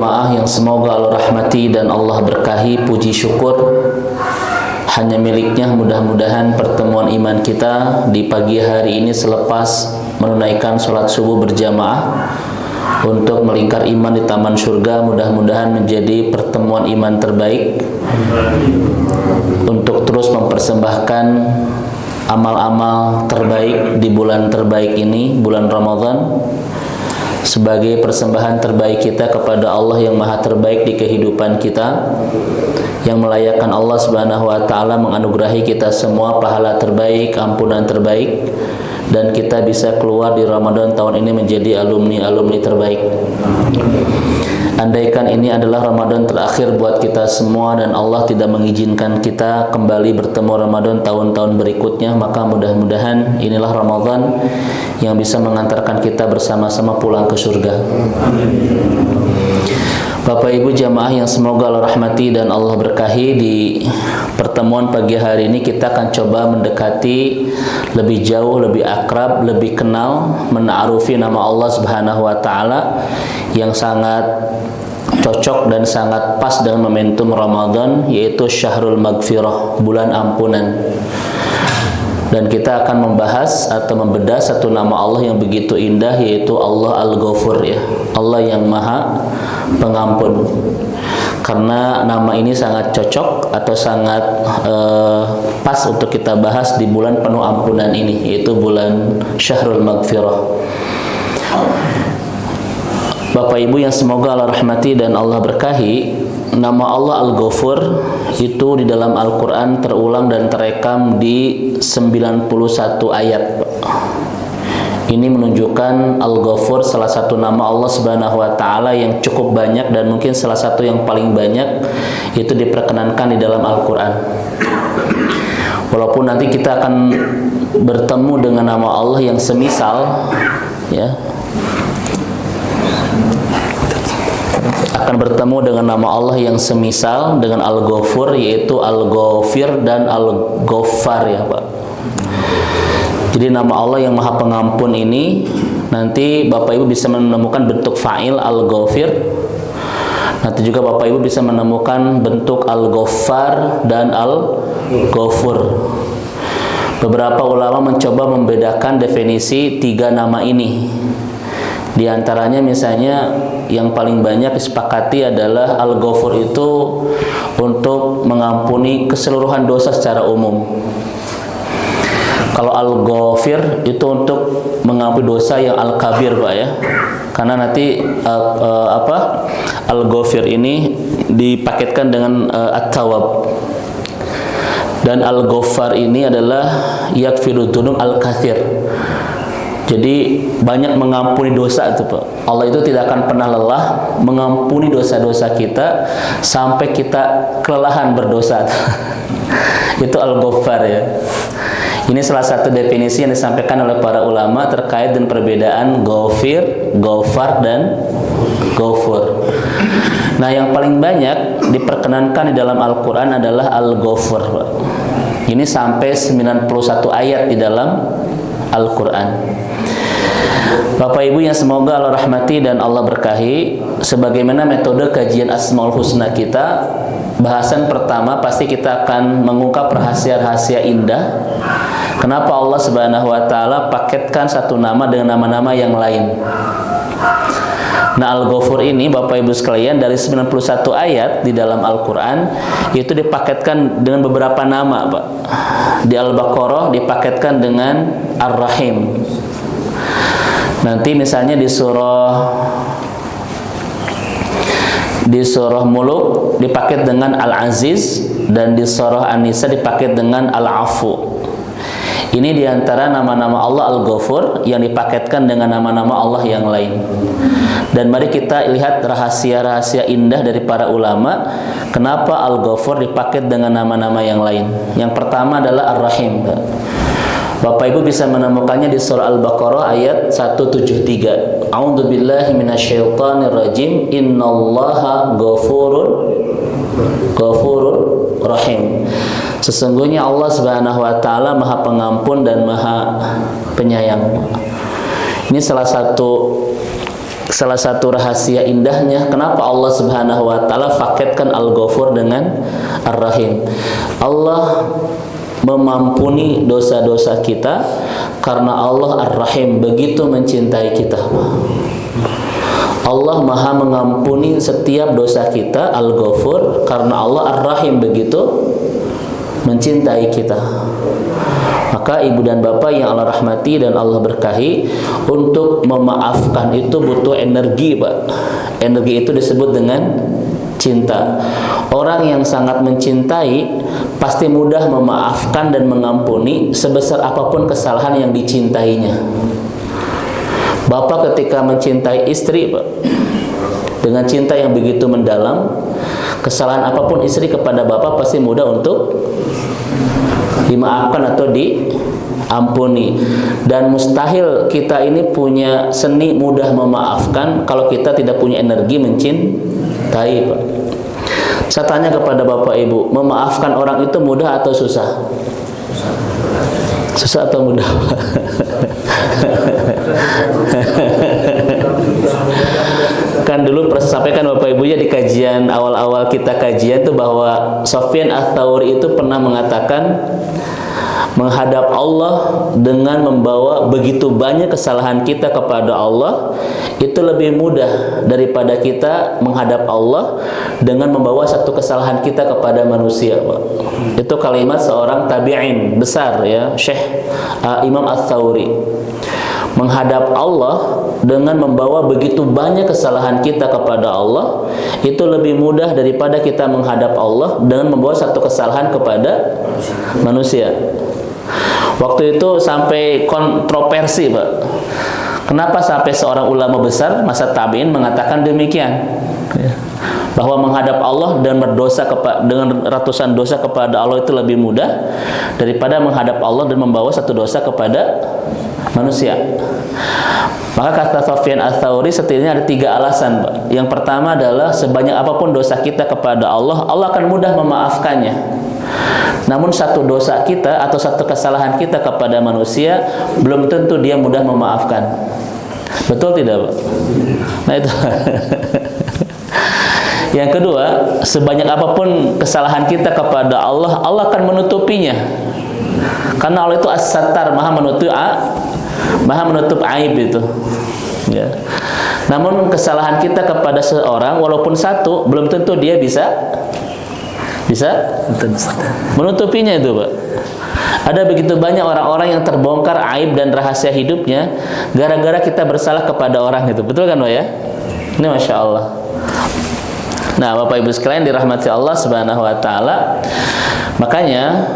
Jemaah yang semoga Allah rahmati dan Allah berkahi, puji syukur hanya miliknya. Mudah-mudahan pertemuan iman kita di pagi hari ini selepas menunaikan sholat subuh berjamaah untuk melingkar iman di taman surga, mudah-mudahan menjadi pertemuan iman terbaik untuk terus mempersembahkan amal-amal terbaik di bulan terbaik ini, bulan Ramadan, sebagai persembahan terbaik kita kepada Allah yang maha terbaik di kehidupan kita, yang melayakkan Allah Subhanahu wa ta'ala menganugerahi kita semua pahala terbaik, ampunan terbaik, dan kita bisa keluar di Ramadan tahun ini menjadi alumni-alumni terbaik. Andaikan ini adalah Ramadan terakhir buat kita semua dan Allah tidak mengizinkan kita kembali bertemu Ramadan tahun-tahun berikutnya, maka mudah-mudahan inilah Ramadan yang bisa mengantarkan kita bersama-sama pulang ke surga. Bapak Ibu jamaah yang semoga Allah rahmati dan Allah berkahi, di pertemuan pagi hari ini kita akan coba mendekati lebih jauh, lebih akrab, lebih kenal, mena'arufi nama Allah Subhanahu wa ta'ala yang sangat cocok dan sangat pas dengan momentum Ramadan, yaitu Syahrul Maghfirah, bulan ampunan. Dan kita akan membahas atau membedah satu nama Allah yang begitu indah, yaitu Allah Al-Ghafur, ya, Allah yang maha pengampun. Karena nama ini sangat cocok atau sangat pas untuk kita bahas di bulan penuh ampunan ini, yaitu bulan Syahrul Maghfirah. Bapak Ibu yang semoga Allah rahmati dan Allah berkahi, nama Allah Al-Ghafur itu di dalam Al-Quran terulang dan terekam di 91 ayat. Ini menunjukkan Al-Ghafur salah satu nama Allah Subhanahu wa ta'ala yang cukup banyak dan mungkin salah satu yang paling banyak itu diperkenankan di dalam Al-Quran. Walaupun nanti kita akan bertemu dengan nama Allah yang semisal, ya, akan bertemu dengan nama Allah yang semisal dengan Al-Ghafur, yaitu Al-Ghafir dan Al-Ghaffar, ya Pak. Jadi nama Allah yang maha pengampun ini nanti Bapak Ibu bisa menemukan bentuk fa'il Al-Ghafir. Nanti juga Bapak Ibu bisa menemukan bentuk Al-Ghaffar dan Al-Ghafur. Beberapa ulama mencoba membedakan definisi tiga nama ini. Di antaranya misalnya yang paling banyak disepakati adalah Al-Ghafur itu untuk mengampuni keseluruhan dosa secara umum. Kalau Al-Ghafir itu untuk mengampuni dosa yang Al-Kabir, Pak, ya. Karena nanti Al-Ghafir ini dipaketkan dengan At-Tawwab. Dan Al-Ghaffar ini adalah Yakfiru Dzunub Al-Katsir. Jadi banyak mengampuni dosa itu, Pak. Allah itu tidak akan pernah lelah mengampuni dosa-dosa kita sampai kita kelelahan berdosa. Itu Al-Ghaffar, ya. Ini salah satu definisi yang disampaikan oleh para ulama terkait dengan perbedaan Ghafir, Ghaffar, dan Ghafur. Nah, yang paling banyak diperkenankan di dalam Al-Quran adalah Al-Ghafur, Pak. Ini sampai 91 ayat di dalam Al-Quran. Bapak Ibu yang semoga Allah rahmati dan Allah berkahi, sebagaimana metode kajian Asmaul Husna kita, bahasan pertama pasti kita akan mengungkap rahasia-rahasia indah. Kenapa Allah Subhanahu wa ta'ala paketkan satu nama dengan nama-nama yang lain. Nah, Al-Ghafur ini Bapak Ibu sekalian dari 91 ayat di dalam Al-Quran itu dipaketkan dengan beberapa nama, Pak. Di Al-Baqarah dipaketkan dengan Ar-Rahim. Nanti misalnya di surah Muluk dipaket dengan Al-Aziz, dan di surah An-Nisa dipaket dengan Al-Afu. Ini diantara nama-nama Allah Al-Ghafur yang dipaketkan dengan nama-nama Allah yang lain. Dan mari kita lihat rahasia-rahasia indah dari para ulama, kenapa Al-Ghafur dipaket dengan nama-nama yang lain. Yang pertama adalah Ar-Rahim. Bapak Ibu bisa menemukannya di surah Al-Baqarah ayat 173. A'udzu billahi minasyaitonir rajim. Innallaha ghafurur rahim. Sesungguhnya Allah Subhanahu wa ta'ala maha pengampun dan maha penyayang. Ini salah satu salah satu rahasia indahnya kenapa Allah Subhanahu wa taala paketkan Al-Ghafur dengan Ar-Rahim. Allah memampuni dosa-dosa kita karena Allah Ar-Rahim, begitu mencintai kita. Allah Maha mengampuni setiap dosa kita, Al-Ghafur, karena Allah Ar-Rahim, begitu mencintai kita. Maka ibu dan bapak yang Allah rahmati dan Allah berkahi, untuk memaafkan itu butuh energi, Pak. Energi itu disebut dengan cinta. Orang yang sangat mencintai pasti mudah memaafkan dan mengampuni sebesar apapun kesalahan yang dicintainya. Bapak ketika mencintai istri, Pak, dengan cinta yang begitu mendalam, kesalahan apapun istri kepada bapak pasti mudah untuk dimaafkan atau diampuni. Dan mustahil kita ini punya seni mudah memaafkan kalau kita tidak punya energi mencintai, Pak. Saya tanya kepada bapak ibu, memaafkan orang itu mudah atau susah? Susah atau mudah? Kan dulu pernah sampaikan bapak ibunya di kajian awal-awal kita kajian itu bahwa Sufyan Ats-Tsauri itu pernah mengatakan menghadap Allah dengan membawa begitu banyak kesalahan kita kepada Allah itu lebih mudah daripada kita menghadap Allah dengan membawa satu kesalahan kita kepada manusia, Pak. Itu kalimat seorang tabi'in besar, ya, Syekh Imam Ats-Tsauri. Menghadap Allah dengan membawa begitu banyak kesalahan kita kepada Allah itu lebih mudah daripada kita menghadap Allah dengan membawa satu kesalahan kepada manusia. Waktu itu sampai kontroversi, Pak. Kenapa sampai seorang ulama besar masa tabi'in mengatakan demikian? Bahwa menghadap Allah dan berdosa dengan ratusan dosa kepada Allah itu lebih mudah daripada menghadap Allah dan membawa satu dosa kepada manusia. Maka kata Sufyan Ats-Tsauri, setidaknya ada 3 alasan, Pak. Yang pertama adalah sebanyak apapun dosa kita kepada Allah, Allah akan mudah memaafkannya. Namun satu dosa kita atau satu kesalahan kita kepada manusia belum tentu dia mudah memaafkan. Betul tidak, Pak? Nah itu. Yang kedua, sebanyak apapun kesalahan kita kepada Allah, Allah akan menutupinya. Karena Allah itu As-Sattar, maha menutup aib itu. Ya. Namun kesalahan kita kepada seorang walaupun satu, belum tentu dia bisa menutupinya itu, Pak. Ada begitu banyak orang-orang yang terbongkar aib dan rahasia hidupnya gara-gara kita bersalah kepada orang itu. Betul kan, Pak, ya? Ini Masya Allah. Nah, Bapak Ibu sekalian dirahmati Allah Subhanahu wa taala. Makanya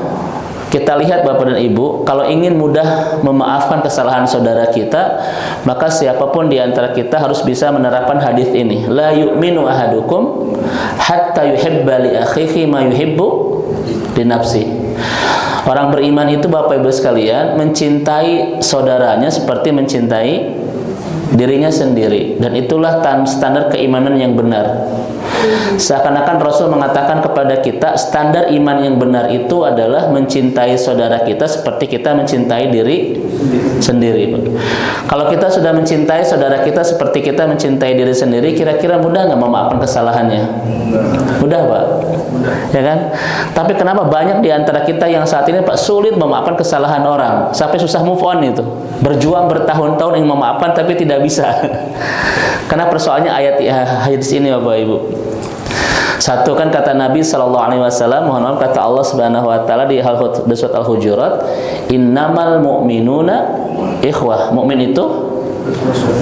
kita lihat Bapak dan Ibu, kalau ingin mudah memaafkan kesalahan saudara kita, maka siapapun di antara kita harus bisa menerapkan hadis ini. La yu'minu ahadukum hatta yuhibba li akhihi ma yuhibbu li nafsi. Orang beriman itu Bapak Ibu sekalian mencintai saudaranya seperti mencintai dirinya sendiri, dan itulah standar keimanan yang benar. Seakan-akan Rasul mengatakan kepada kita standar iman yang benar itu adalah mencintai saudara kita seperti kita mencintai diri sendiri. Kalau kita sudah mencintai saudara kita seperti kita mencintai diri sendiri, kira-kira mudah nggak memaafkan kesalahannya? Mudah, Pak. Ya kan? Tapi kenapa banyak di antara kita yang saat ini, Pak, sulit memaafkan kesalahan orang sampai susah move on itu, berjuang bertahun-tahun ingin memaafkan tapi tidak bisa. Karena persoalannya hadis ini, Bapak Ibu. Satu kan kata Nabi SAW, mohon maaf, kata Allah Subhanahu wa taala di surat Al-Hujurat, innamal mu'minuna ikhwah. Mukmin itu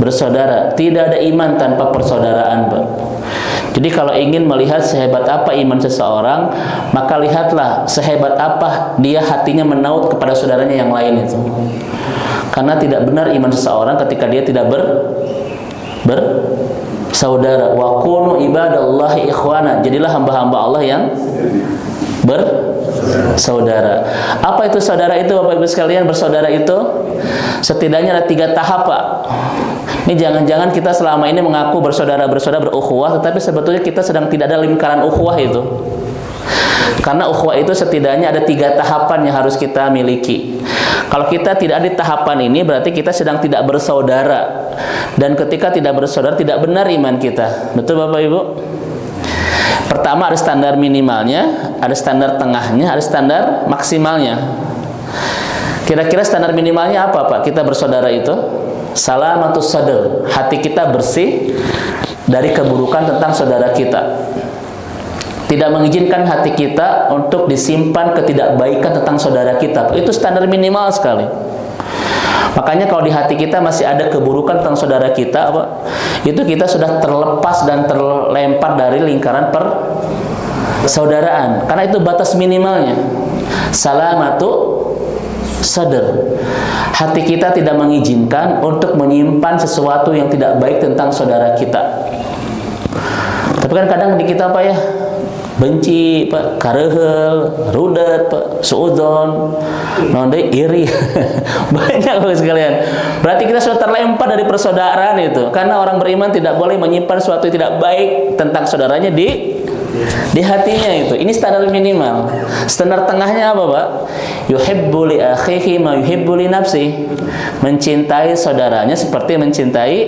bersaudara. Tidak ada iman tanpa persaudaraan, Pak. Jadi kalau ingin melihat sehebat apa iman seseorang, maka lihatlah sehebat apa dia hatinya menaut kepada saudaranya yang lain itu. Karena tidak benar iman seseorang ketika dia tidak bersaudara. Wa kunu ibadallahi ikhwana. Jadilah hamba-hamba Allah yang bersaudara. Apa itu saudara itu, Bapak Ibu sekalian? Bersaudara itu setidaknya ada 3 tahap, Pak. Ini jangan-jangan kita selama ini mengaku bersaudara berukhuwah, tetapi sebetulnya kita sedang tidak ada lingkaran ukhuwah itu. Karena ukhuwah itu setidaknya ada 3 tahapan yang harus kita miliki. Kalau kita tidak di tahapan ini, berarti kita sedang tidak bersaudara. Dan ketika tidak bersaudara, tidak benar iman kita. Betul Bapak Ibu? Pertama ada standar minimalnya, ada standar tengahnya, ada standar maksimalnya. Kira-kira standar minimalnya apa Pak? Kita bersaudara itu salamatus sadr, hati kita bersih dari keburukan tentang saudara kita. Tidak mengizinkan hati kita untuk disimpan ketidakbaikan tentang saudara kita. Itu standar minimal sekali. Makanya kalau di hati kita masih ada keburukan tentang saudara kita, itu kita sudah terlepas dan terlempar dari lingkaran persaudaraan. Karena itu batas minimalnya. Salamatu sadr. Hati kita tidak mengizinkan untuk menyimpan sesuatu yang tidak baik tentang saudara kita. Tapi kan kadang di kita apa ya? Benci, Pak, karehel, rudet, Pak, suudzon, nonde iri. Banyak Bapak sekalian. Berarti kita sudah terlempar dari persaudaraan itu. Karena orang beriman tidak boleh menyimpan sesuatu yang tidak baik tentang saudaranya di hatinya itu. Ini standar minimal. Standar tengahnya apa, Pak? Yuhibbu li akhihi ma yuhibbu li nafsi. Mencintai saudaranya seperti mencintai.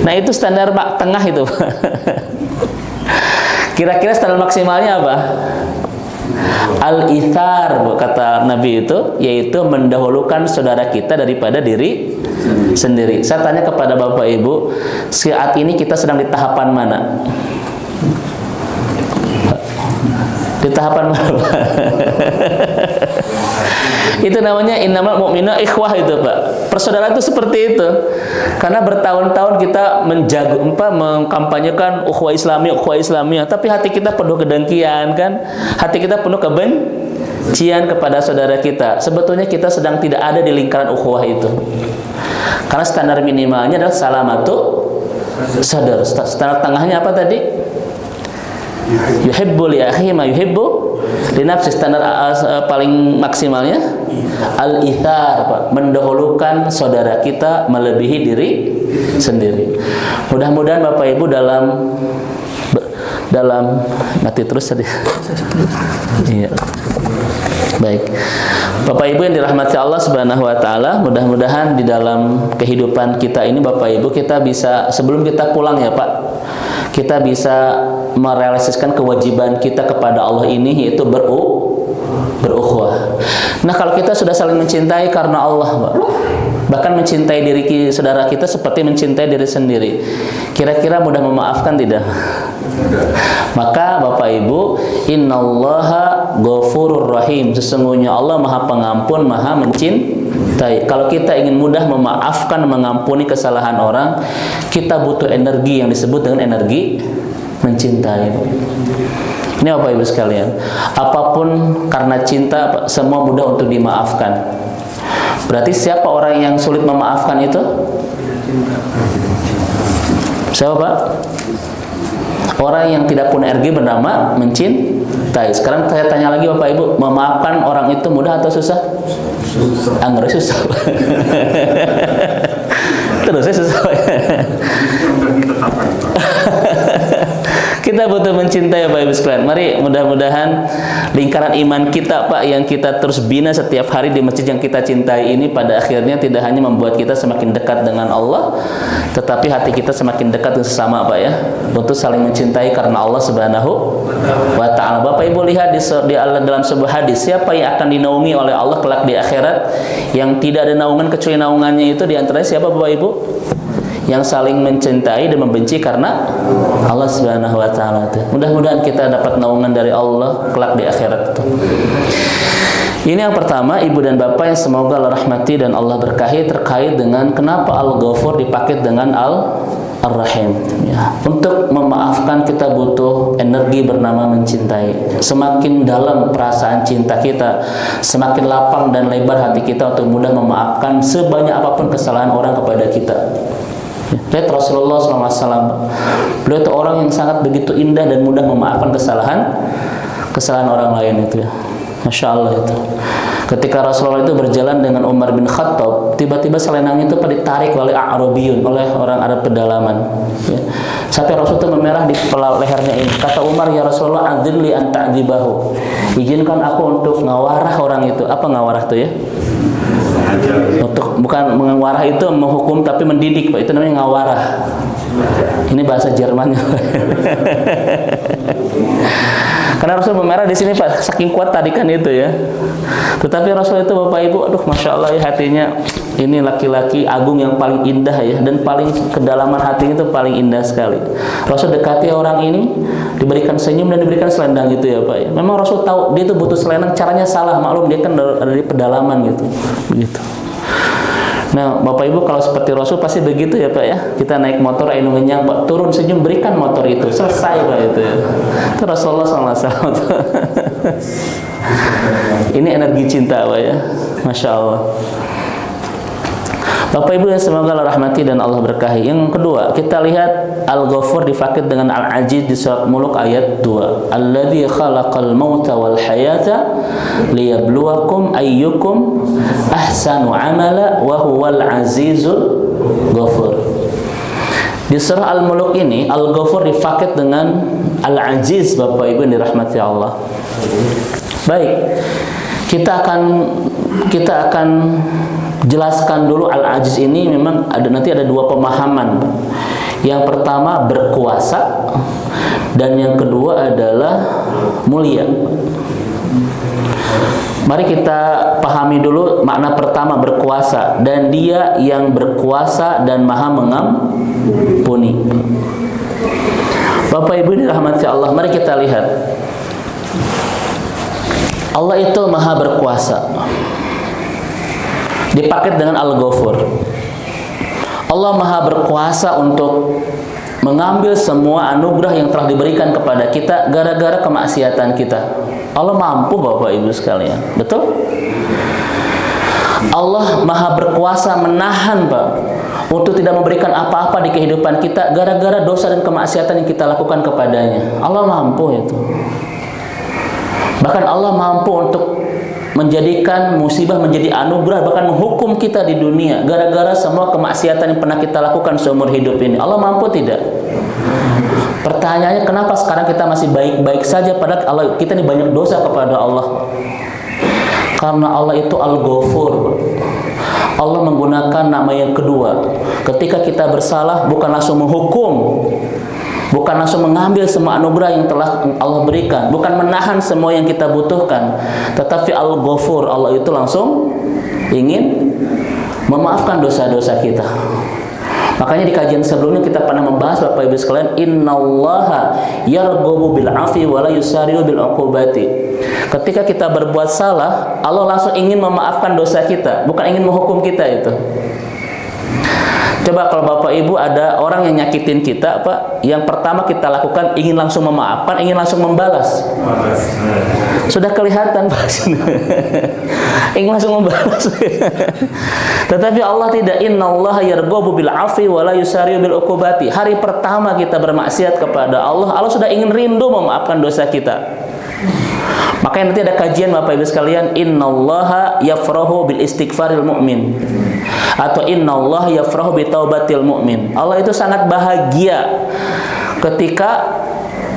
Nah, itu standar tengah itu, Pak. Kira-kira standar maksimalnya apa? Al-ithar, kata Nabi itu, yaitu mendahulukan saudara kita daripada diri sendiri. Saya tanya kepada Bapak Ibu, saat ini kita sedang di tahapan mana? Di tahapan mana, Pak? Itu namanya innamal mu'minuna ikhwah itu, Pak. Persaudaraan itu seperti itu. Karena bertahun-tahun kita mengkampanyekan ukhuwah Islamiyah, tapi hati kita penuh kedengkian kan? Hati kita penuh kebencian kepada saudara kita. Sebetulnya kita sedang tidak ada di lingkaran ukhuwah itu. Karena standar minimalnya adalah salamatu sadr. Standar tengahnya apa tadi? Yuhibbu li akhihi ma yuhibbu li nafsi. Standar paling maksimalnya al-ithar, Pak, mendahulukan saudara kita melebihi diri sendiri. Mudah-mudahan Bapak Ibu dalam mati terus tadi. Iya. Baik. Bapak Ibu yang dirahmati Allah Subhanahu wa taala, mudah-mudahan di dalam kehidupan kita ini Bapak Ibu kita bisa, sebelum kita pulang ya, Pak, kita bisa merealisasikan kewajiban kita kepada Allah ini, yaitu berukhuwah. Nah, kalau kita sudah saling mencintai karena Allah, Pak, bahkan mencintai diri saudara kita seperti mencintai diri sendiri, kira-kira mudah memaafkan tidak? Maka Bapak Ibu, innallaha ghafurur rahim, sesungguhnya Allah Maha Pengampun, Maha Mencintai. Kalau kita ingin mudah memaafkan, mengampuni kesalahan orang, kita butuh energi yang disebut dengan energi mencintai. Ini Bapak Ibu sekalian, apapun karena cinta semua mudah untuk dimaafkan. Berarti siapa orang yang sulit memaafkan itu? Siapa, Pak? Orang yang tidak punya energi bernama mencintai. Sekarang saya tanya lagi Bapak Ibu, memaafkan orang itu mudah atau susah? Susah. Anggar susah. Terus saya susah. Kita butuh mencintai Bapak Ibu sekalian. Mari mudah-mudahan lingkaran iman kita, Pak, yang kita terus bina setiap hari di masjid yang kita cintai ini pada akhirnya tidak hanya membuat kita semakin dekat dengan Allah, tetapi hati kita semakin dekat dengan sesama, Pak, ya. Untuk saling mencintai karena Allah Subhanahu wa taala. Bapak Ibu lihat di dalam sebuah hadis, siapa yang akan dinaungi oleh Allah kelak di akhirat, yang tidak ada naungan kecuali naungannya itu, di antaranya siapa Bapak Ibu? Yang saling mencintai dan membenci karena Allah Subhanahu wa taala. Mudah-mudahan kita dapat naungan dari Allah kelak di akhirat itu. Ini yang pertama, Ibu dan Bapak yang semoga Allah rahmati dan Allah berkahi, terkait dengan kenapa Al-Ghafur dipakai dengan Ar-Rahim, ya. Untuk memaafkan kita butuh energi bernama mencintai. Semakin dalam perasaan cinta kita, semakin lapang dan lebar hati kita untuk mudah memaafkan sebanyak apapun kesalahan orang kepada kita. Lihat Rasulullah SAW, beliau itu orang yang sangat begitu indah dan mudah memaafkan kesalahan orang lain itu, ya. Masya Allah itu. Ketika Rasulullah itu berjalan dengan Umar bin Khattab, tiba-tiba selendang itu ditarik oleh A'rabiyun, oleh orang Arab pedalaman. Ya. Sampai Rasul itu memerah di lehernya ini. Kata Umar, ya Rasulullah, adzilli an ta'dzibahu. Izinkan aku untuk ngawarah orang itu. Apa ngawarah itu ya? Untuk bukan mengawarah itu menghukum tapi mendidik, Pak. Itu namanya ngawarah. Ini bahasa Jermannya. Karena Rasul memerah di sini, Pak, saking kuat tadikan itu ya. Tetapi Rasul itu Bapak Ibu, aduh Masya Allah ya, hatinya ini laki-laki agung yang paling indah ya, dan paling kedalaman hatinya itu paling indah sekali. Rasul dekati orang ini, diberikan senyum dan diberikan selendang gitu ya Pak ya. Memang Rasul tahu dia itu butuh selendang, caranya salah, maklum dia kan dari pedalaman gitu. Begitu. Nah, Bapak Ibu kalau seperti Rasul pasti begitu ya Pak ya. Kita naik motor, ainu ngenyang Pak, turun senyum, berikan motor itu, selesai Pak itu ya. Itu Rasulullah SAW. Ini energi cinta Pak ya, Masya Allah. Bapak Ibu yang semoga Allah rahmati dan Allah berkahi. Yang kedua, kita lihat Al-Ghafur difakir dengan Al-Aziz di surat Mulk ayat 2. Alladzi khalaqal mauta wal hayata liyabluwakum ayyukum ahsanu amala wa huwal azizul ghafur. Di surah Al-Mulk ini Al-Ghafur difakir dengan Al-Aziz, Bapak Ibu yang dirahmati Allah. Baik, kita akan jelaskan dulu Al-Aziz ini. Memang nanti ada dua pemahaman. Yang pertama berkuasa, dan yang kedua adalah mulia. Mari kita pahami dulu makna pertama, berkuasa, dan Dia yang berkuasa dan Maha mengampuni. Bapak Ibu dirahmati Allah, mari kita lihat. Allah itu Maha berkuasa, dipaket dengan Al-Ghafur. Allah Maha berkuasa untuk mengambil semua anugerah yang telah diberikan kepada kita gara-gara kemaksiatan kita. Allah mampu Bapak Ibu sekalian. Betul? Allah Maha berkuasa menahan Pak untuk tidak memberikan apa-apa di kehidupan kita gara-gara dosa dan kemaksiatan yang kita lakukan kepadanya. Allah mampu itu. Bahkan Allah mampu untuk menjadikan musibah menjadi anugerah, bahkan menghukum kita di dunia gara-gara semua kemaksiatan yang pernah kita lakukan seumur hidup ini. Allah mampu tidak? Pertanyaannya, kenapa sekarang kita masih baik-baik saja padahal kita ini banyak dosa kepada Allah? Karena Allah itu Al-Ghafur. Allah menggunakan nama yang kedua. Ketika kita bersalah, bukan langsung menghukum, bukan langsung mengambil semua anugerah yang telah Allah berikan, bukan menahan semua yang kita butuhkan, tetapi Al-Ghafur, Allah itu langsung ingin memaafkan dosa-dosa kita. Makanya di kajian sebelumnya kita pernah membahas Bapak Ibu sekalian, innallaha yarghabu bil afi wa la yusari'u bil uqubati. Ketika kita berbuat salah, Allah langsung ingin memaafkan dosa kita, bukan ingin menghukum kita itu. Coba kalau Bapak Ibu ada orang yang nyakitin kita, Pak, yang pertama kita lakukan ingin langsung memaafkan, ingin langsung membalas. Sudah kelihatan Pak. Ingin langsung membalas. Tetapi Allah tidak. Innallaha yarghabu bil afi wa la yusari'u bil uqubati. Hari pertama kita bermaksiat kepada Allah, Allah sudah ingin rindu memaafkan dosa kita. Makanya nanti ada kajian Bapak Ibu sekalian, innallaha yafrahu bil istighfaril mu'min, atau innallaha yafrahu bi taubatil mu'min. Allah itu sangat bahagia ketika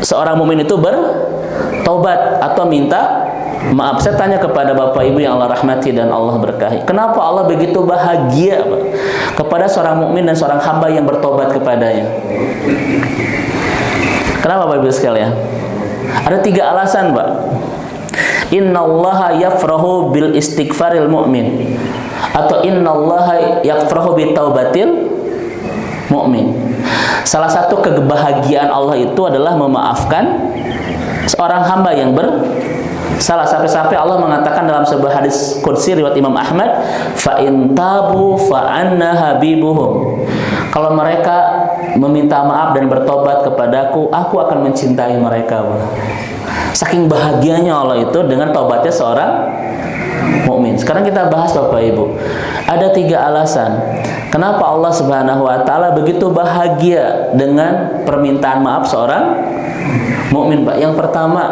seorang mukmin itu bertaubat atau minta maaf. Saya tanya kepada Bapak Ibu yang Allah rahmati dan Allah berkahi, kenapa Allah begitu bahagia Pak, kepada seorang mukmin dan seorang hamba yang bertobat kepadanya? Kenapa Bapak Ibu sekalian? Ada 3 alasan Pak. Innallaha yafrahu bil istighfaril mu'min, atau innallaha yafrahu bi taubatil mu'min. Salah satu kebahagiaan Allah itu adalah memaafkan seorang hamba yang bersalah. Sampai-sampai Allah mengatakan dalam sebuah hadis qudsi riwayat Imam Ahmad, fa in tabu fa anna habibuhum. Kalau mereka meminta maaf dan bertobat kepadaku, aku akan mencintai mereka. Saking bahagianya Allah itu dengan taubatnya seorang mukmin. Sekarang kita bahas Bapak Ibu. Ada 3 alasan kenapa Allah Subhanahu wa taala begitu bahagia dengan permintaan maaf seorang mukmin, Pak? Yang pertama,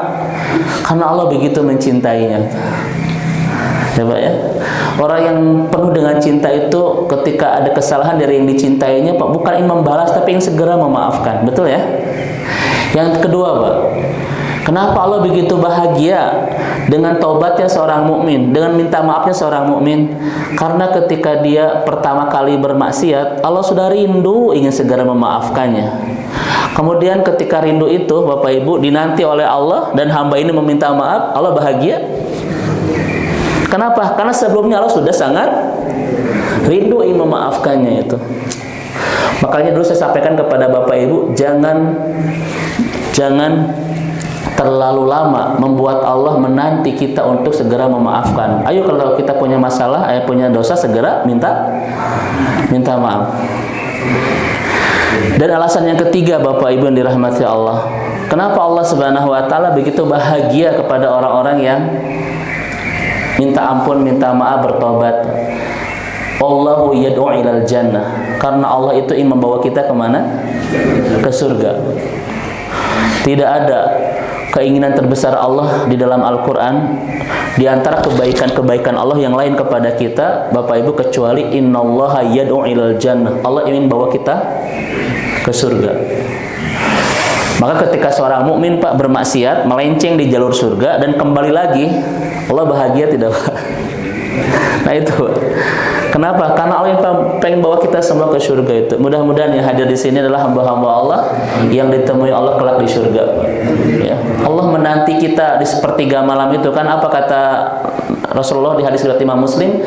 karena Allah begitu mencintainya. Ya, Pak ya. Orang yang penuh dengan cinta itu ketika ada kesalahan dari yang dicintainya, Pak, bukan ingin membalas tapi ingin segera memaafkan. Betul ya? Yang kedua, Pak, kenapa Allah begitu bahagia dengan taubatnya seorang mukmin, dengan minta maafnya seorang mukmin? Karena ketika dia pertama kali bermaksiat, Allah sudah rindu ingin segera memaafkannya. Kemudian ketika rindu itu, Bapak Ibu, dinanti oleh Allah dan hamba ini meminta maaf, Allah bahagia. Kenapa? Karena sebelumnya Allah sudah sangat rindu ingin memaafkannya itu. Makanya dulu saya sampaikan kepada Bapak Ibu, jangan terlalu lama membuat Allah menanti kita untuk segera memaafkan. Ayo, kalau kita punya masalah, punya dosa, segera minta maaf. Dan alasan yang ketiga, Bapak Ibu yang dirahmati Allah, kenapa Allah Subhanahu wa taala begitu bahagia kepada orang-orang yang minta ampun, minta maaf, bertobat? Allahu yad'u ilal jannah. Karena Allah itu ingin membawa kita kemana? Ke surga. Tidak ada keinginan terbesar Allah di dalam Al-Quran, di antara kebaikan-kebaikan Allah yang lain kepada kita, Bapak Ibu, kecuali innallaha yad'u ilal jannah. Allah ingin bawa kita ke surga. Maka ketika seorang mukmin, Pak, bermaksiat, melenceng di jalur surga dan kembali lagi, Allah bahagia tidak, Pak? Nah itu, kenapa? Karena Allah yang pengen bawa kita semua ke surga itu. Mudah-mudahan yang hadir di sini adalah hamba-hamba Allah yang ditemui Allah kelak di surga. Ya. Allah menanti kita di sepertiga malam itu. Kan apa kata Rasulullah di hadis riwayat Imam Muslim?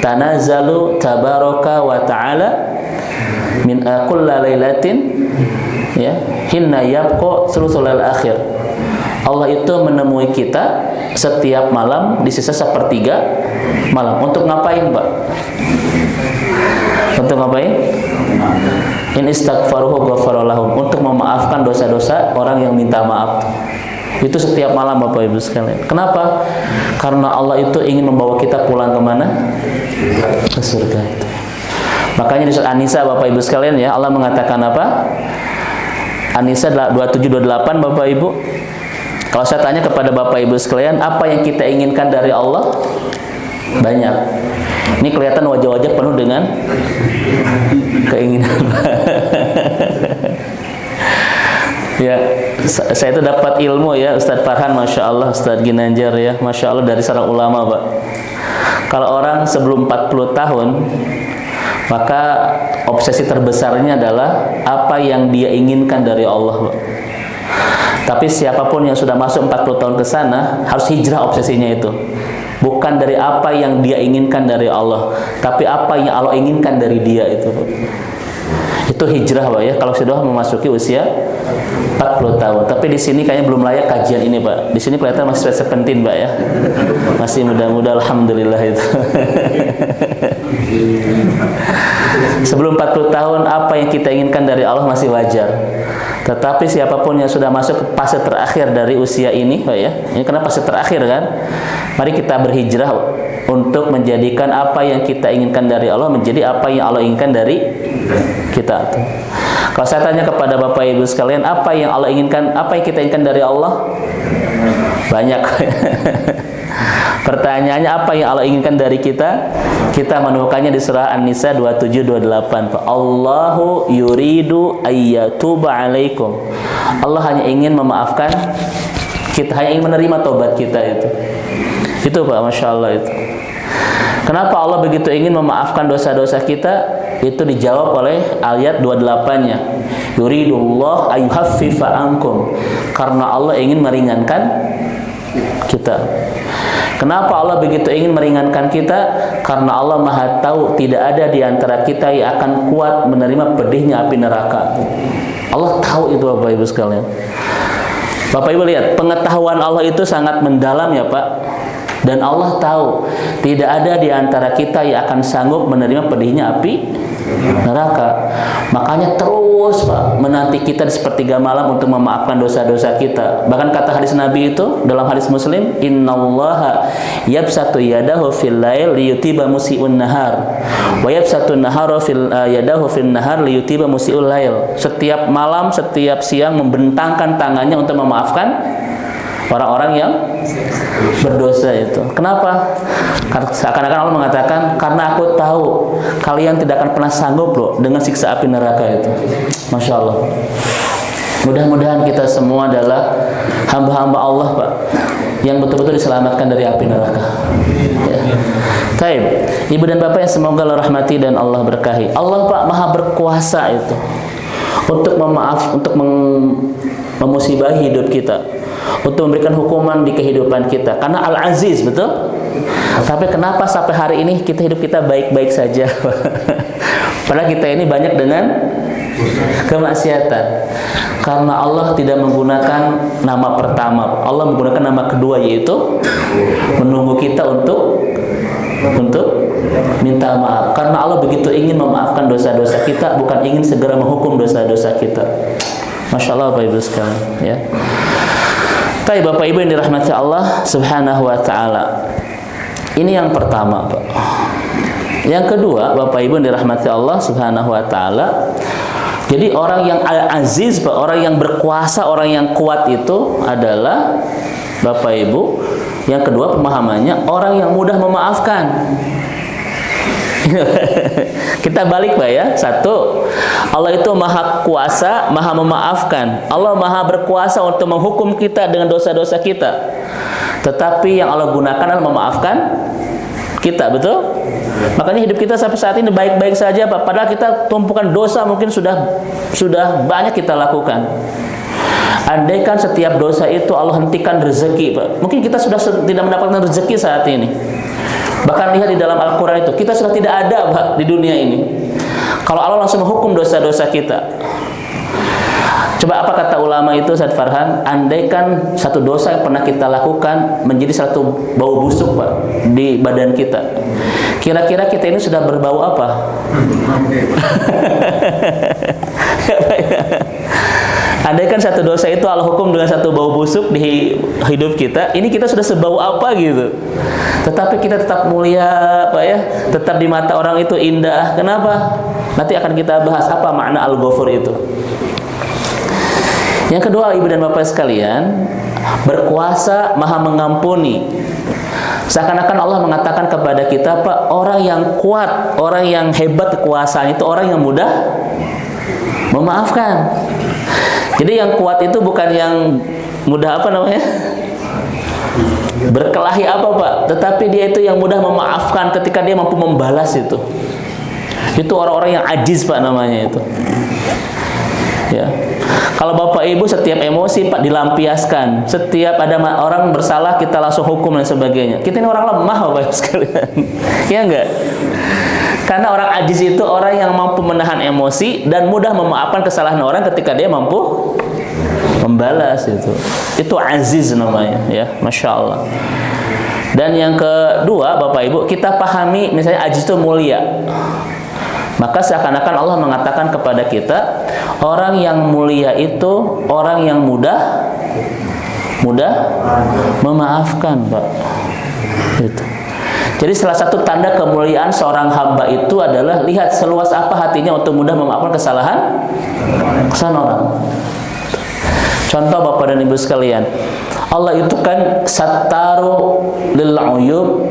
Tanazzalu tabaraka wa ta'ala min kulla lailatin, ya, hinna yabqa thuluthul akhir. Allah itu menemui kita setiap malam di sisa sepertiga malam. Untuk ngapain, Pak? Untuk ngapain? In istaghfaruhu ghafara lahum. Untuk memaafkan dosa-dosa orang yang minta maaf. Itu setiap malam, Bapak Ibu sekalian. Kenapa? Karena Allah itu ingin membawa kita pulang kemana? Ke surga itu. Makanya di surat An-Nisa, Bapak Ibu sekalian, ya, Allah mengatakan apa? An-Nisa 27-28, Bapak Ibu. Kalau saya tanya kepada Bapak Ibu sekalian, apa yang kita inginkan dari Allah? Banyak. Ini kelihatan wajah-wajah penuh dengan keinginan. Ya, saya itu dapat ilmu, ya, Ustadz Farhan, Masya Allah, Ustadz Ginanjar, ya, Masya Allah, dari seorang ulama, Pak. Kalau orang sebelum 40 tahun, maka obsesi terbesarnya adalah apa yang dia inginkan dari Allah, Pak. Tapi siapapun yang sudah masuk 40 tahun ke sana harus hijrah obsesinya itu. Bukan dari apa yang dia inginkan dari Allah, tapi apa yang Allah inginkan dari dia itu. Itu hijrah, Pak, ya, kalau sudah memasuki usia 40 tahun. Tapi di sini kayaknya belum layak kajian ini, Pak. Di sini kelihatan masih sepentin, Pak, ya. Masih muda-muda, alhamdulillah itu. Sebelum 40 tahun apa yang kita inginkan dari Allah masih wajar. Tetapi siapapun yang sudah masuk ke fase terakhir dari usia ini, Pak, ya. Ini karena fase terakhir kan. Mari kita berhijrah untuk menjadikan apa yang kita inginkan dari Allah menjadi apa yang Allah inginkan dari kita. Kalau saya tanya kepada Bapak Ibu sekalian, apa yang Allah inginkan, apa yang kita inginkan dari Allah? Banyak. Pertanyaannya, apa yang Allah inginkan dari kita? Kita menemukannya di surah An-Nisa 27-28. Allahu yuridu ayyatuba alaikum. Allah hanya ingin memaafkan kita, hanya ingin menerima taubat kita itu. Itu, Pak, Masya Allah itu. Kenapa Allah begitu ingin memaafkan dosa-dosa kita? Itu dijawab oleh ayat 28-nya. Yuridullah ayyuhaffifa ankum. Karena Allah ingin meringankan kita. Kenapa Allah begitu ingin meringankan kita? Karena Allah Maha tahu tidak ada di antara kita yang akan kuat menerima pedihnya api neraka. Allah tahu itu, Bapak Ibu sekalian. Bapak Ibu lihat, pengetahuan Allah itu sangat mendalam, ya, Pak. Dan Allah tahu tidak ada di antara kita yang akan sanggup menerima pedihnya api neraka. Makanya terus Pak menanti kita di sepertiga malam untuk memaafkan dosa-dosa kita. Bahkan kata hadis Nabi itu dalam hadis Muslim, innallaha yabsatu yadahu fil lail liyutiba musii'un nahar wa yabsatu nahara fil yadahu fil nahar liyutiba musii'ul lail. Setiap malam, setiap siang membentangkan tangannya untuk memaafkan orang-orang yang berdosa itu. Kenapa? Seakan-akan Allah mengatakan, karena aku tahu kalian tidak akan pernah sanggup loh dengan siksa api neraka itu. Masya Allah. Mudah-mudahan kita semua adalah hamba-hamba Allah Pak, yang betul-betul diselamatkan dari api neraka. Ya. Taib, Ibu dan Bapak yang semoga Allah rahmati dan Allah berkahi. Allah Pak Maha berkuasa itu untuk memusibahi hidup kita, untuk memberikan hukuman di kehidupan kita, karena Al-Aziz, betul? Tapi kenapa sampai hari ini hidup kita baik-baik saja? Padahal kita ini banyak dengan kemaksiatan. Karena Allah tidak menggunakan nama pertama, Allah menggunakan nama kedua, yaitu menunggu kita untuk minta maaf. Karena Allah begitu ingin memaafkan dosa-dosa kita, bukan ingin segera menghukum dosa-dosa kita. Masya Allah Bapak Ibu sekalian, ya. Baik Bapak Ibu yang dirahmati Allah Subhanahu wa taala. Ini yang pertama, Pak. Yang kedua, Bapak Ibu yang dirahmati Allah Subhanahu wa taala. Jadi orang yang aziz, Pak, orang yang berkuasa, orang yang kuat itu adalah Bapak Ibu. Yang kedua pemahamannya, orang yang mudah memaafkan. Kita balik Pak ya. Satu, Allah itu maha kuasa, maha memaafkan. Allah maha berkuasa untuk menghukum kita dengan dosa-dosa kita. Tetapi yang Allah gunakan adalah memaafkan kita, betul? Makanya hidup kita sampai saat ini baik-baik saja Pak. Padahal kita tumpukan dosa mungkin sudah banyak kita lakukan. Andaikan setiap dosa itu Allah hentikan rezeki Pak, mungkin kita sudah tidak mendapatkan rezeki saat ini. Bahkan lihat di dalam Al-Quran itu, kita sudah tidak ada Pak di dunia ini. Kalau Allah langsung menghukum dosa-dosa kita. Coba apa kata ulama itu, Ustaz Farhan? Andaikan satu dosa yang pernah kita lakukan menjadi satu bau busuk Pak di badan kita, kira-kira kita ini sudah berbau apa? Andaikan satu dosa itu Allah hukum dengan satu bau busuk di hidup kita, ini kita sudah sebau apa gitu. Tetapi kita tetap mulia Pak ya, tetap di mata orang itu indah. Kenapa? Nanti akan kita bahas apa makna Al-Ghafur itu. Yang kedua, Ibu dan Bapak sekalian, berkuasa, maha mengampuni. Seakan-akan Allah mengatakan kepada kita, Pak, orang yang kuat, orang yang hebat kekuasaan itu orang yang mudah memaafkan. Jadi yang kuat itu bukan yang mudah apa namanya? Berkelahi apa Pak? Tetapi dia itu yang mudah memaafkan ketika dia mampu membalas itu. Itu orang-orang yang ajiz Pak namanya itu. Ya. Kalau Bapak Ibu setiap emosi Pak dilampiaskan, setiap ada orang bersalah kita langsung hukum dan sebagainya. Kita ini orang lemah Bapak Ibu sekalian. Ya enggak? Karena orang ajiz itu orang yang mampu menahan emosi dan mudah memaafkan kesalahan orang ketika dia mampu membalas itu. Itu aziz namanya ya, Masya Allah. Dan yang kedua Bapak Ibu, kita pahami misalnya ajiz itu mulia. Maka seakan-akan Allah mengatakan kepada kita, orang yang mulia itu orang yang mudah memaafkan, Pak. Itu. Jadi salah satu tanda kemuliaan seorang hamba itu adalah lihat seluas apa hatinya untuk mudah memaafkan kesalahan orang. Contoh Bapak dan Ibu sekalian, Allah itu kan sattaru lil uyub,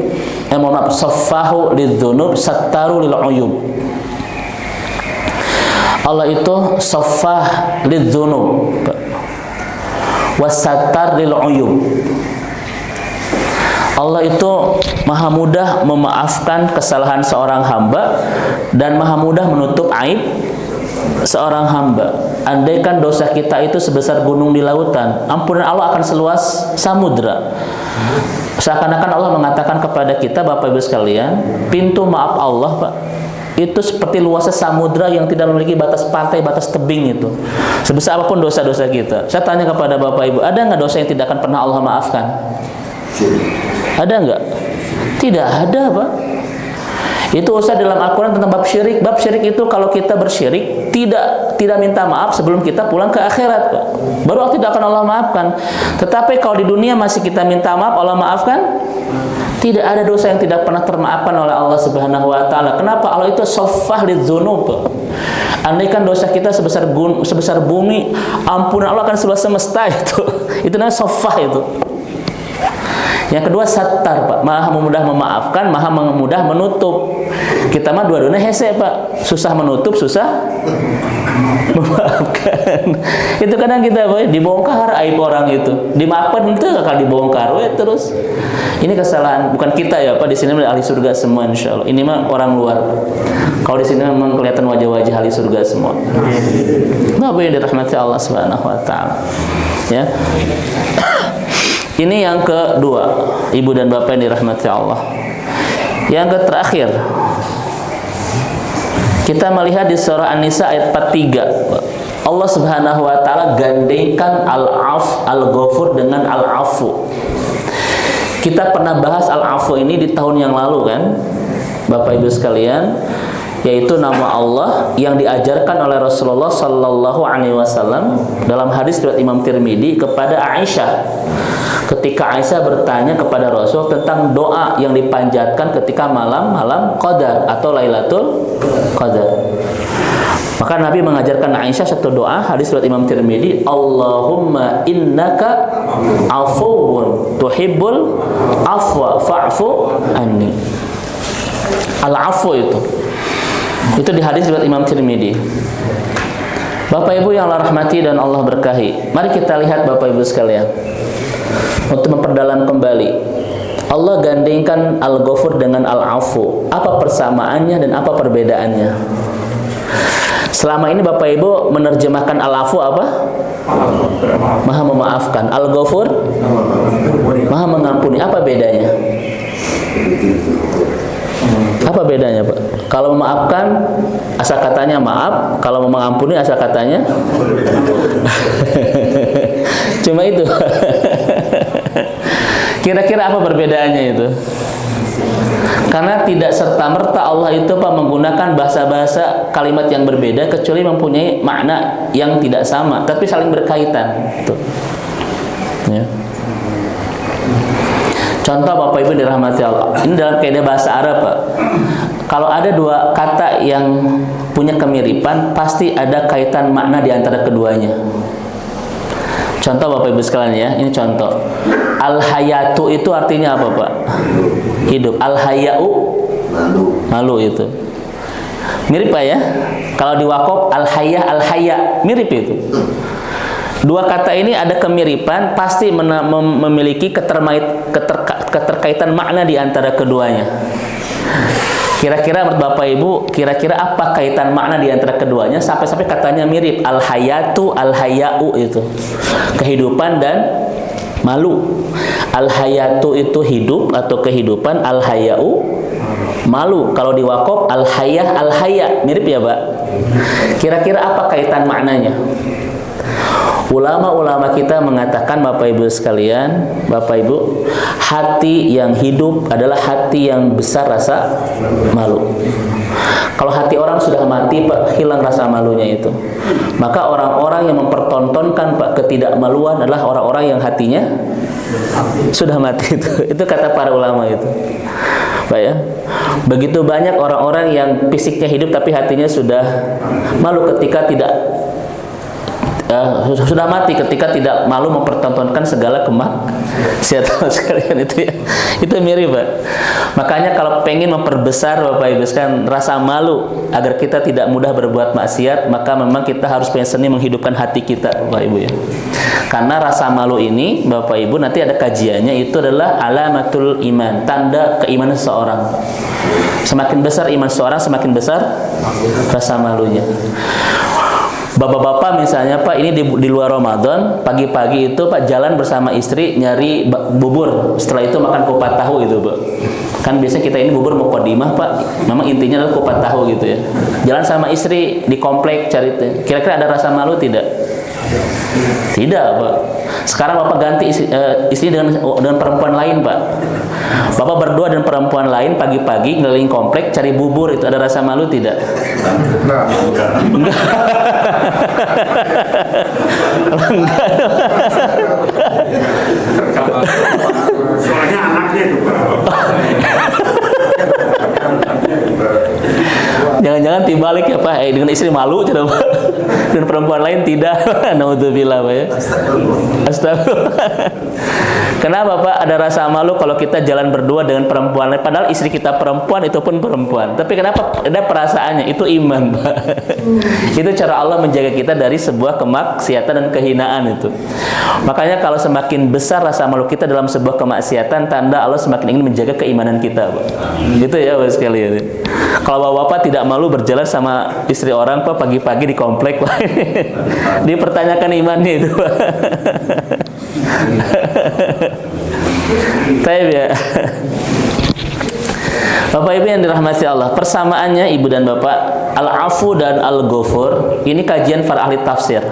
saffahu lidzunub, sattaru lil uyub. Allah itu saffah lidzunub wasattar lil uyub. Allah itu maha mudah memaafkan kesalahan seorang hamba dan maha mudah menutup aib seorang hamba. Andaikan dosa kita itu sebesar gunung di lautan, ampunan Allah akan seluas samudra. Seakan-akan Allah mengatakan kepada kita, Bapak Ibu sekalian, pintu maaf Allah, Pak, itu seperti luasnya samudra yang tidak memiliki batas pantai, batas tebing itu. Sebesar apapun dosa-dosa kita. Saya tanya kepada Bapak Ibu, ada nggak dosa yang tidak akan pernah Allah maafkan? Ada nggak? Tidak ada, Pak. Itu Ustaz dalam Al-Quran tentang bab syirik. Bab syirik itu kalau kita bersyirik tidak minta maaf sebelum kita pulang ke akhirat, Pak. Baru tidak akan Allah maafkan. Tetapi kalau di dunia masih kita minta maaf, Allah maafkan? Tidak ada dosa yang tidak pernah termaafkan oleh Allah Subhanahu wa taala. Kenapa? Allah itu saffah lidzunub. Andaikan dosa kita sebesar bumi, ampunan Allah akan seluas semesta itu. Itu namanya saffah itu. Yang kedua sattar, Pak. Maha mudah memaafkan, maha mudah menutup. Kita mah dua-duanya hese, Pak. Susah menutup, susah memaafkan. Itu kadang kita, Pak, dibongkar aib orang itu. Dimaafkan itu akan dibongkar, terus. Ini kesalahan bukan kita ya, Pak. Di sini ahli surga semua insyaallah. Ini mah orang luar. Kalau di sini memang kelihatan wajah-wajah ahli surga semua. Nah, yang dirahmati Allah Subhanahu wa taala. Ya. Ini yang kedua, ibu dan bapak yang dirahmati Allah. Yang terakhir, kita melihat di surah An-Nisa ayat 43. Allah Subhanahu wa taala gandengkan al-Ghafur dengan al-Afu. Kita pernah bahas al-Afu ini di tahun yang lalu kan, Bapak Ibu sekalian, yaitu nama Allah yang diajarkan oleh Rasulullah sallallahu alaihi wasallam dalam hadis riwayat Imam Tirmidzi kepada Aisyah. Ketika Aisyah bertanya kepada Rasul tentang doa yang dipanjatkan ketika malam Qadar atau Lailatul Qadar. Maka Nabi mengajarkan Aisyah satu doa, hadis riwayat Imam Tirmidzi, Allahumma innaka afuwun tuhibbul afwa fa'fu anni. Al-afu itu di hadis riwayat Imam Tirmidzi. Bapak Ibu yang Allah rahmati dan Allah berkahi, mari kita lihat Bapak Ibu sekalian, untuk memperdalam kembali, Allah gandengkan Al-Ghafur dengan Al-Afu. Apa persamaannya dan apa perbedaannya? Selama ini Bapak Ibu menerjemahkan Al-Afu apa? Maha memaafkan. Al-Ghafur Maha mengampuni. Apa bedanya? Apa bedanya, Pak? Kalau memaafkan asal katanya maaf, kalau mengampuni asal katanya cuma itu. Kira-kira apa perbedaannya itu? Karena tidak serta-merta Allah itu, Pak, menggunakan bahasa-bahasa kalimat yang berbeda kecuali mempunyai makna yang tidak sama, tapi saling berkaitan. Ya. Contoh Bapak Ibu dirahmati Allah. Ini dalam kaidah bahasa Arab, Pak. Kalau ada dua kata yang punya kemiripan, pasti ada kaitan makna di antara keduanya. Contoh Bapak Ibu sekalian ya, ini contoh. Al-hayatu itu artinya apa, Pak? Hidup. Al-hayau malu itu. Mirip, Pak ya? Kalau di Waqaf al-haya, mirip itu. Dua kata ini ada kemiripan, pasti memiliki keterkaitan makna di antara keduanya. Kira-kira menurut Bapak Ibu, kira-kira apa kaitan makna di antara keduanya sampai-sampai katanya mirip? Al-hayatu, al-hayau itu kehidupan dan malu. Al-hayatu itu hidup atau kehidupan, al-hayau malu. Kalau di Waqaf al-haya, mirip ya, Pak? Kira-kira apa kaitan maknanya? Ulama-ulama kita mengatakan, Bapak Ibu sekalian, Bapak Ibu, hati yang hidup adalah hati yang besar rasa malu. Kalau hati orang sudah mati, Pak, hilang rasa malunya itu. Maka orang-orang yang mempertontonkan, Pak, ketidakmaluan adalah orang-orang yang hatinya sudah mati itu. Itu kata para ulama itu. Pak ya. Begitu banyak orang-orang yang fisiknya hidup tapi hatinya sudah malu ketika sudah mati ketika tidak malu mempertontonkan segala kemaksiatan sekalian itu ya. Itu mirip, Pak. Makanya kalau pengen memperbesar Bapak Ibu sekalian rasa malu agar kita tidak mudah berbuat maksiat, maka memang kita harus punya seni menghidupkan hati kita, Bapak Ibu ya. Karena rasa malu ini, Bapak Ibu, nanti ada kajiannya, itu adalah alamatul iman, tanda keimanan seseorang. Semakin besar iman seseorang, semakin besar rasa malunya. Bapak-bapak misalnya, Pak, ini di luar Ramadan, pagi-pagi itu Pak jalan bersama istri nyari bubur, setelah itu makan kupat tahu gitu, Pak. Kan biasanya kita ini bubur muqaddimah, Pak. Memang intinya adalah kupat tahu gitu ya. Jalan sama istri di komplek cari, kira-kira ada rasa malu tidak? Tidak, Pak. Sekarang Bapak ganti istri dengan perempuan lain, Pak. Bapak berdua dengan perempuan lain pagi-pagi ngeliling komplek cari bubur, itu ada rasa malu tidak? Enggak. Soalnya anaknya itu, Pak. Jangan-jangan dibalik ya Pak, dengan istri malu coba, dan perempuan lain tidak. Naudzubillah Pak ya. Astagfirullah. Kenapa Pak ada rasa malu kalau kita jalan berdua dengan perempuan lain, padahal istri kita perempuan, itu pun perempuan. Tapi kenapa ada perasaannya? Itu iman Pak. Itu cara Allah menjaga kita dari sebuah kemaksiatan dan kehinaan itu. Makanya kalau semakin besar rasa malu kita dalam sebuah kemaksiatan, tanda Allah semakin ingin menjaga keimanan kita Pak. Gitu ya Bapak sekalian. Kalau bapak-bapak tidak malu berjalan sama istri orang Pak pagi-pagi di komplek Pak. Dipertanyakan imannya itu Pak. Taib ya. Bapak Ibu yang dirahmati Allah, persamaannya Ibu dan Bapak, al-afu dan al-ghafur, ini kajian para ahli tafsir.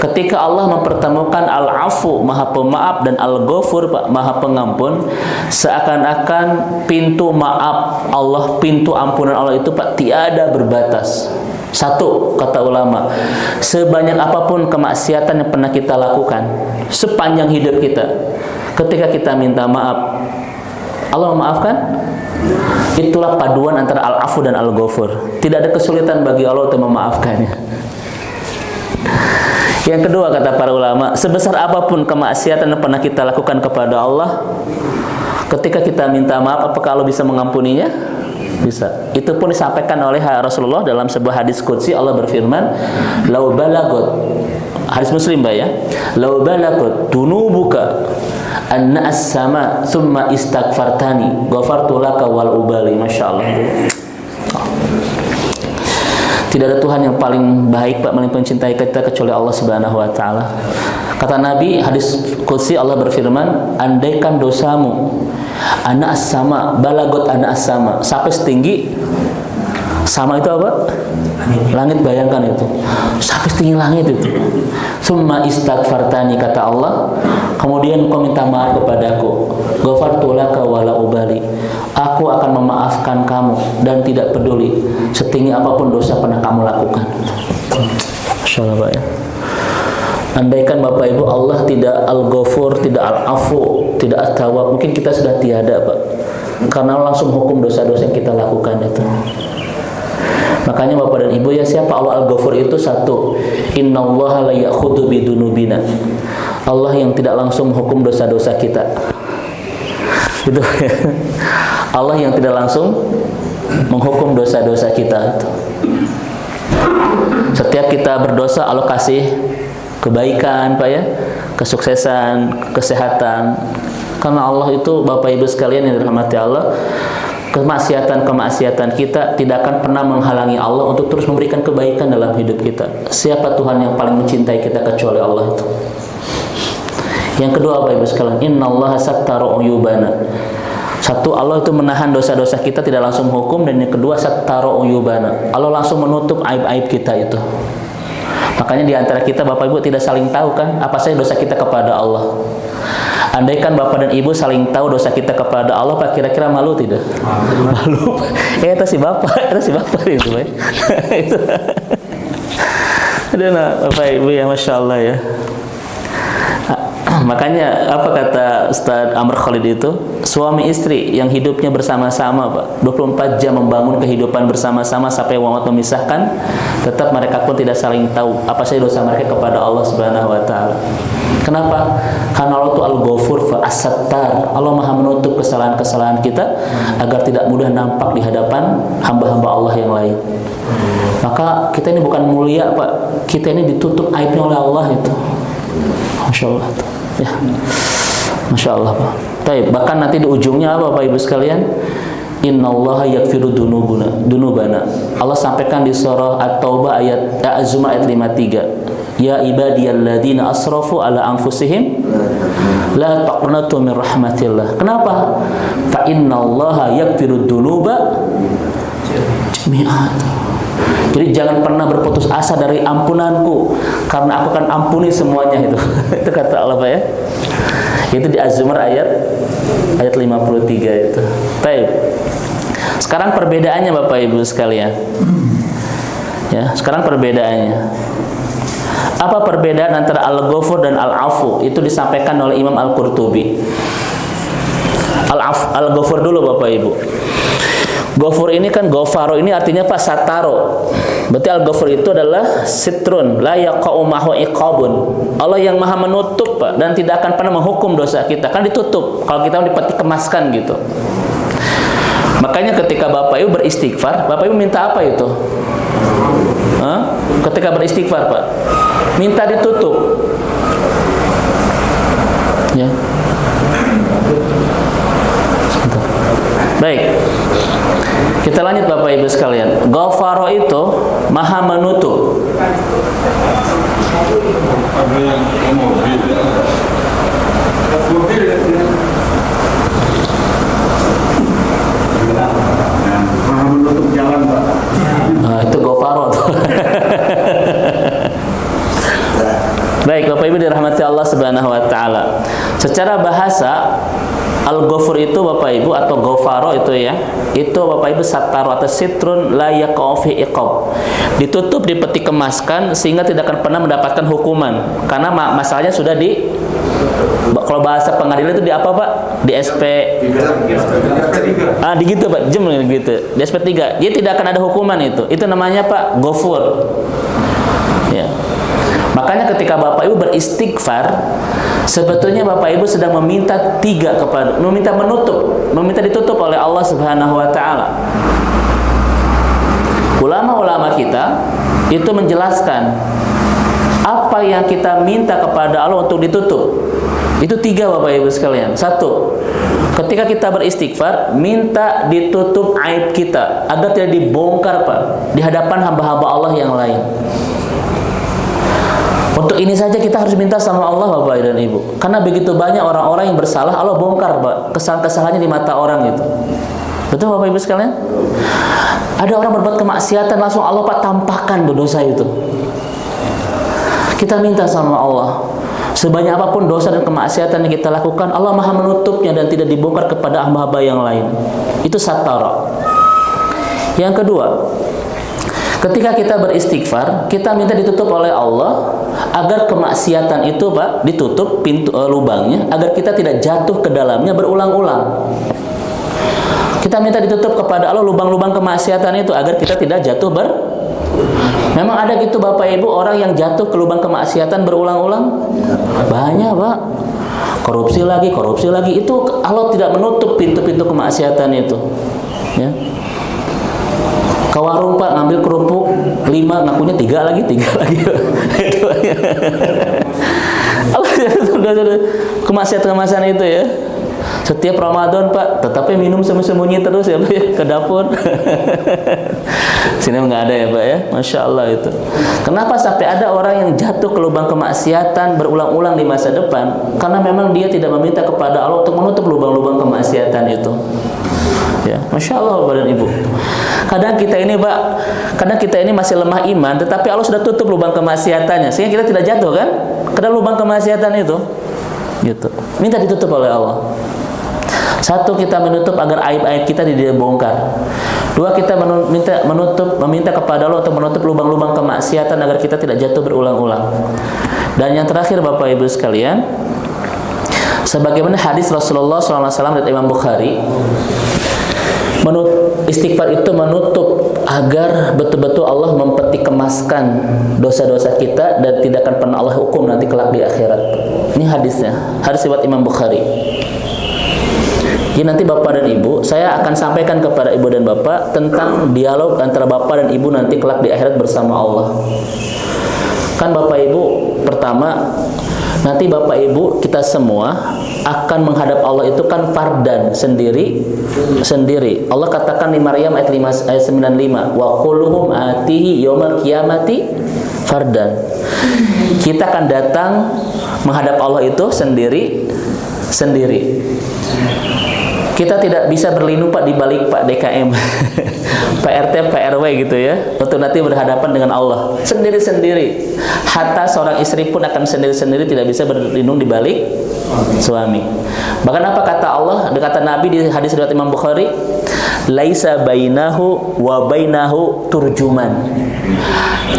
Ketika Allah mempertemukan al-afu, maha pemaaf, dan al-ghafur, maha pengampun, seakan-akan pintu maaf Allah, pintu ampunan Allah itu Pak tiada berbatas. Satu, kata ulama, sebanyak apapun kemaksiatan yang pernah kita lakukan sepanjang hidup kita, ketika kita minta maaf, Allah memaafkan. Itulah paduan antara al-afu dan al-ghafur. Tidak ada kesulitan bagi Allah untuk memaafkannya. Yang kedua, kata para ulama, sebesar apapun kemaksiatan yang pernah kita lakukan kepada Allah, ketika kita minta maaf, apakah Allah bisa mengampuninya? Bisa. Itu pun disampaikan oleh Rasulullah dalam sebuah hadis qudsi. Allah berfirman, "Lau balagot," hadis Muslim Mbak ya, "Lau balagot dunubuka anna as-sama summa istaghfartani ghafartu laka wal ubali." Masya Allah. Tidak ada Tuhan yang paling baik Pak, paling mencintai kita kecuali Allah Subhanahu wa taala. Kata Nabi, hadis qudsi, Allah berfirman, andaikan dosamu ana as-sama, balagot ana as-sama, sampai setinggi sama itu apa? Langit, bayangkan itu. Sampai setinggi langit itu. Summa istaghfartani, kata Allah, kemudian kau minta maaf kepadaku. Ghafartu laka wala ubali. Aku akan memaafkan kamu dan tidak peduli setinggi apapun dosa pernah kamu lakukan. Masya Allah Pak ya. Andaikan Bapak Ibu Allah tidak al-ghafur, tidak al-afu, tidak at-tawwab, mungkin kita sudah tiada Pak. Karena langsung hukum dosa-dosa yang kita lakukan itu. Makanya Bapak dan Ibu ya, siapa Allah al-ghafur itu? Satu, innallaha la ya'khudhu bidunubina. Allah yang tidak langsung menghukum dosa-dosa kita. Gitu. Allah yang tidak langsung menghukum dosa-dosa kita. Setiap kita berdosa, Allah kasih kebaikan Pak ya, kesuksesan, kesehatan. Karena Allah itu, Bapak Ibu sekalian yang dirahmati Allah, kemaksiatan-kemaksiatan kita tidak akan pernah menghalangi Allah untuk terus memberikan kebaikan dalam hidup kita. Siapa Tuhan yang paling mencintai kita kecuali Allah itu? Yang kedua Bapak Ibu sekalian, innallaha sattara uyubana. Satu, Allah itu menahan dosa-dosa kita, tidak langsung hukum. Dan yang kedua, sattara uyubana, Allah langsung menutup aib-aib kita itu. Makanya di antara kita Bapak Ibu tidak saling tahu kan apa saja dosa kita kepada Allah. Andaikan Bapak dan Ibu saling tahu dosa kita kepada Allah, Pak, kira-kira malu tidak? Malu. Itu si Bapak itu, Pak. Itu. Nah, Bapak Ibu ya, Masya Allah ya. Makanya apa kata Ustaz Amr Khalid itu, suami istri yang hidupnya bersama-sama Pak, 24 jam membangun kehidupan bersama-sama sampai wamat memisahkan, tetap mereka pun tidak saling tahu apa saja dosa mereka kepada Allah Subhanahu wa taala. Kenapa? Karena Allah itu al-ghafur fa as-sattar. Allah Maha menutup kesalahan-kesalahan kita agar tidak mudah nampak di hadapan hamba-hamba Allah yang lain. Maka kita ini bukan mulia Pak, kita ini ditutup aibnya oleh Allah itu. Masya Allah. Ya, Masya Allah Pak. Baik, bahkan nanti di ujungnya apa Bapak Ibu sekalian? Innallaha yaghfiru dunubana. Allah sampaikan di surah At-Taubah ayat Az-Zumar ayat 53. Ya ibadiyalladzina asrafu ala anfusihim la taqnatu min rahmatillah. Kenapa? Fa innallaha yaghfiru dunuba jami'an. Jadi jangan pernah berputus asa dari ampunanku, karena aku akan ampuni semuanya itu. Itu kata Allah Pak ya. Itu di Az-Zumar ayat 53 itu. Baik. Sekarang perbedaannya Bapak Ibu sekalian. Ya, sekarang perbedaannya. Apa perbedaan antara Al-Ghafur dan Al-Afu? Itu disampaikan oleh Imam Al-Qurtubi. Al-Ghafur dulu Bapak Ibu. Ghafur ini kan ghafaro ini artinya Pak sataro. Berarti Al-Ghafur itu adalah sitrun la yaqa'u mahu iqabun. Allah yang Maha menutup Pak, dan tidak akan pernah menghukum dosa kita. Kan ditutup. Kalau kita dipeti kemaskan gitu. Makanya ketika Bapak Ibu beristighfar, Bapak Ibu minta apa itu? Hah? Ketika beristighfar Pak, minta ditutup. Ya. Sebentar. Baik. Kita lanjut Bapak Ibu sekalian. Ghafaro itu Maha menutup. Ada yang mobil. Mobil. Maha menutup jalan Pak. Nah, itu Ghafaro tuh. Baik Bapak Ibu dirahmati Allah Subhanahu wa taala. Secara bahasa Al-Ghafur itu Bapak Ibu atau Ghafaro itu ya, itu Bapak Ibu sataro atau sitrun la yaqa'u fi iqab. Ditutup, dipeti kemaskan sehingga tidak akan pernah mendapatkan hukuman. Karena masalahnya sudah di, kalau bahasa pengadilan itu di apa Pak? Di SP. Di gitu Pak, jem gitu. Di SP3. Dia tidak akan ada hukuman itu. Itu namanya Pak Ghafur. Ya. Makanya ketika Bapak Ibu beristighfar, sebetulnya Bapak Ibu sedang meminta meminta ditutup oleh Allah Subhanahu wa taala. Ulama-ulama kita itu menjelaskan apa yang kita minta kepada Allah untuk ditutup. Itu 3 Bapak Ibu sekalian. 1, ketika kita beristighfar, minta ditutup aib kita agar tidak dibongkar Pak di hadapan hamba-hamba Allah yang lain. Untuk ini saja kita harus minta sama Allah Bapak dan Ibu. Karena begitu banyak orang-orang yang bersalah, Allah bongkar Pak kesalahan-kesalahannya di mata orang itu. Betul Bapak Ibu sekalian? Ada orang berbuat kemaksiatan, langsung Allah Pak tampakkan berdosa itu. Kita minta sama Allah, sebanyak apapun dosa dan kemaksiatan yang kita lakukan, Allah Maha menutupnya dan tidak dibongkar kepada hamba-hamba yang lain. Itu satara. Yang kedua, ketika kita beristighfar, kita minta ditutup oleh Allah agar kemaksiatan itu Pak ditutup pintu lubangnya agar kita tidak jatuh ke dalamnya berulang-ulang. Kita minta ditutup kepada Allah lubang-lubang kemaksiatan itu agar kita tidak jatuh Memang ada gitu Bapak Ibu orang yang jatuh ke lubang kemaksiatan berulang-ulang? Banyak Pak. Korupsi lagi. Itu Allah tidak menutup pintu-pintu kemaksiatan itu. Ya. Ke warung Pak ngambil kerupuk 5, ngakunya 3 lagi. Itu Allah sudah kemaksiatan itu ya. Setiap Ramadan Pak, tetapi minum sembunyi terus ya Pak ya, ke dapur. Sini nggak ada ya Pak ya, Masya Allah itu. Kenapa sampai ada orang yang jatuh ke lubang kemaksiatan berulang-ulang di masa depan? Karena memang dia tidak meminta kepada Allah untuk menutup lubang-lubang kemaksiatan itu. Ya, Masya Allah Bapak dan Ibu. Kadang kita ini masih lemah iman, tetapi Allah sudah tutup lubang kemaksiatannya, sehingga kita tidak jatuh kan ke dalam lubang kemaksiatan itu. Gitu. Minta ditutup oleh Allah. 1, kita menutup agar aib-aib kita tidak dibongkar. 2, kita meminta kepada Allah untuk menutup lubang-lubang kemaksiatan agar kita tidak jatuh berulang-ulang. Dan yang terakhir Bapak Ibu sekalian, sebagaimana hadis Rasulullah SAW dari Imam Bukhari, istighfar itu menutup agar betul-betul Allah mempeti kemaskan dosa-dosa kita dan tidak akan pernah Allah hukum nanti kelak di akhirat. Ini hadisnya, hadis riwayat Imam Bukhari. Jadi nanti Bapak dan Ibu, saya akan sampaikan kepada Ibu dan Bapak tentang dialog antara Bapak dan Ibu nanti kelak di akhirat bersama Allah. Kan Bapak Ibu, pertama, nanti Bapak Ibu kita semua akan menghadap Allah itu kan fardan sendiri. Allah katakan di Maryam ayat 95, wa quluhum atihi yaumal qiyamati fardan. Kita akan datang menghadap Allah itu sendiri. Kita tidak bisa berlindung Pak di balik Pak DKM, Pak RT, Pak RW gitu ya, untuk nanti berhadapan dengan Allah sendiri-sendiri. Hatta seorang istri pun akan sendiri-sendiri tidak bisa berlindung di balik suami. Bahkan apa kata Allah, kata Nabi di hadis riwayat Imam Bukhari, laisa bainahu wa bainahu turjuman.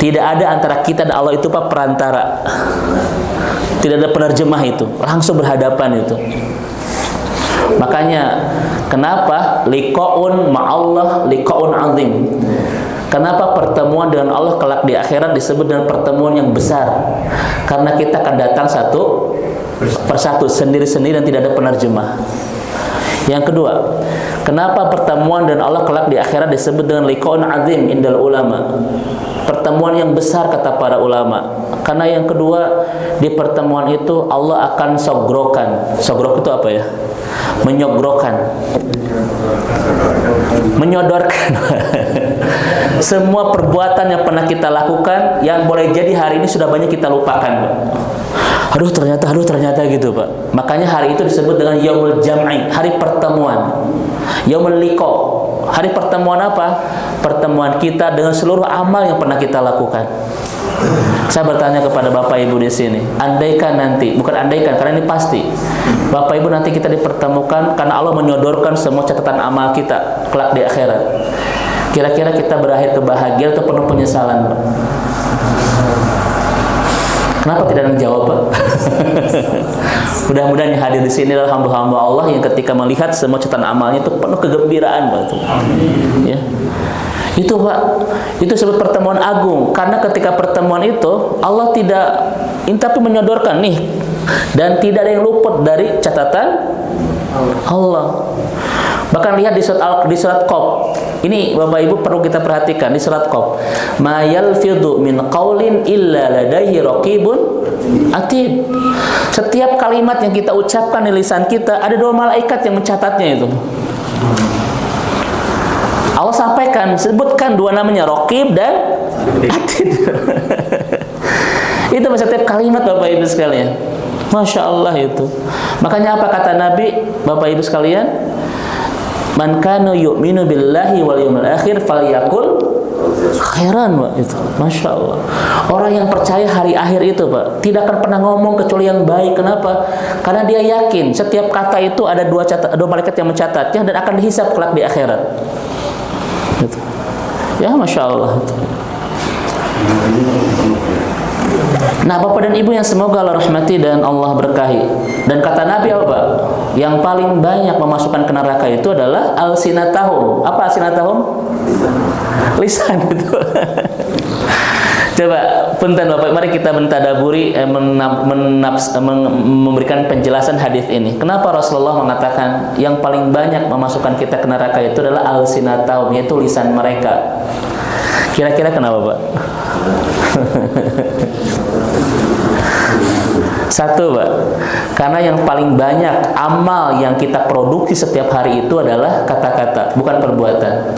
Tidak ada antara kita dan Allah itu Pak perantara. Tidak ada penerjemah itu, langsung berhadapan itu. Makanya kenapa liqaun ma'allah liqaun azim? Kenapa pertemuan dengan Allah kelak di akhirat disebut dengan pertemuan yang besar? Karena kita akan datang satu persatu, sendiri-sendiri dan tidak ada penerjemah. Yang kedua, kenapa pertemuan dengan Allah kelak di akhirat disebut dengan liqaun azim indal ulama? Pertemuan yang besar kata para ulama. Karena yang kedua, di pertemuan itu Allah akan sogrokan. Sogrok itu apa ya? Menyogrokan, menyodorkan semua perbuatan yang pernah kita lakukan, yang boleh jadi hari ini sudah banyak kita lupakan, Pak. Aduh ternyata gitu, Pak. Makanya hari itu disebut dengan yaumul jam'i, hari pertemuan. Yaumul liqa, hari pertemuan apa? Pertemuan kita dengan seluruh amal yang pernah kita lakukan. Saya bertanya kepada Bapak Ibu di sini, andaikan nanti, bukan andaikan karena ini pasti, Bapak Ibu nanti kita dipertemukan karena Allah menyodorkan semua catatan amal kita kelak di akhirat. Kira-kira kita berakhir kebahagiaan atau penuh penyesalan, Pak? Kenapa tidak ada yang jawab, Pak? Mudah-mudahan yang hadir di sini adalah hamba-hamba Allah yang ketika melihat semua catatan amalnya itu penuh kegembiraan, Pak. Ya. Itu Pak, itu sebut pertemuan agung. Karena ketika pertemuan itu Allah tidak tapi menyodorkan nih, dan tidak ada yang luput dari catatan Allah. Bahkan lihat di surat Qaf. Ini Bapak Ibu perlu kita perhatikan di surat Qaf. Ma yalfidhu min qaulin illa ladaihi raqibun atid. Setiap kalimat yang kita ucapkan di lisan kita ada dua malaikat yang mencatatnya itu. Allah sampaikan, sebutkan dua namanya, Raqib dan Atid. Itu setiap kalimat Bapak Ibu sekalian. Masya Allah itu. Makanya apa kata Nabi, Bapak Ibu sekalian? Man kana yu'minu billahi wal yawmil akhir falyakul khairan, Pak. Itu Masya Allah. Orang yang percaya hari akhir itu, Pak, tidak akan pernah ngomong kecuali yang baik. Kenapa? Karena dia yakin setiap kata itu ada dua malaikat yang mencatatnya dan akan dihisab kelak di akhirat. Gitu. Ya Masya Allah. Nah Bapak dan Ibu yang semoga Allah rahmati dan Allah berkahi. Dan kata Nabi apa? Yang paling banyak memasukkan ke neraka itu adalah alsinatahum. Apa alsinatahum? Lisan itu. Coba punten Bapak, mari kita mentadaburi, memberikan penjelasan hadis ini. Kenapa Rasulullah mengatakan yang paling banyak memasukkan kita ke neraka itu adalah alsinatahum, yaitu lisan mereka. Kira-kira kenapa, Pak? Satu, Pak, karena yang paling banyak amal yang kita produksi setiap hari itu adalah kata-kata, bukan perbuatan.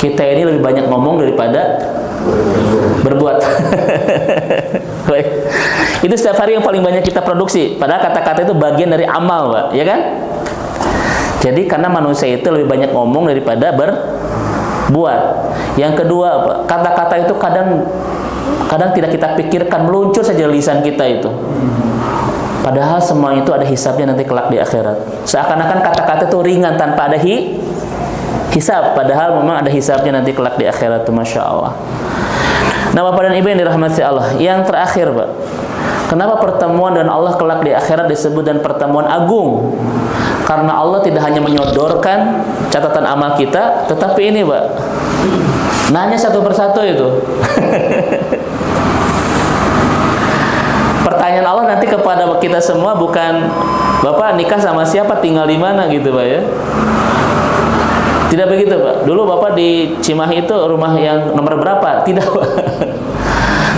Kita ini lebih banyak ngomong daripada berbuat. Baik. Itu setiap hari yang paling banyak kita produksi. Padahal kata-kata itu bagian dari amal, Pak, ya kan? Jadi karena manusia itu lebih banyak ngomong daripada berbuat. Yang kedua, Pak, kata-kata itu kadang tidak kita pikirkan, meluncur saja lisan kita itu. Padahal semua itu ada hisabnya nanti kelak di akhirat. Seakan-akan kata-kata itu ringan tanpa ada hisab, padahal memang ada hisabnya nanti kelak di akhirat. Masya Allah. Nah Bapak dan Ibu yang dirahmati Allah, yang terakhir, Pak, kenapa pertemuan dengan Allah kelak di akhirat disebut dan pertemuan agung? Karena Allah tidak hanya menyodorkan catatan amal kita, tetapi ini, Pak, nanya satu persatu itu. Pertanyaan Allah nanti kepada kita semua bukan Bapak nikah sama siapa, tinggal di mana gitu, Pak, ya. Tidak begitu, Pak. Dulu Bapak di Cimahi itu rumah yang nomor berapa? Tidak, Pak.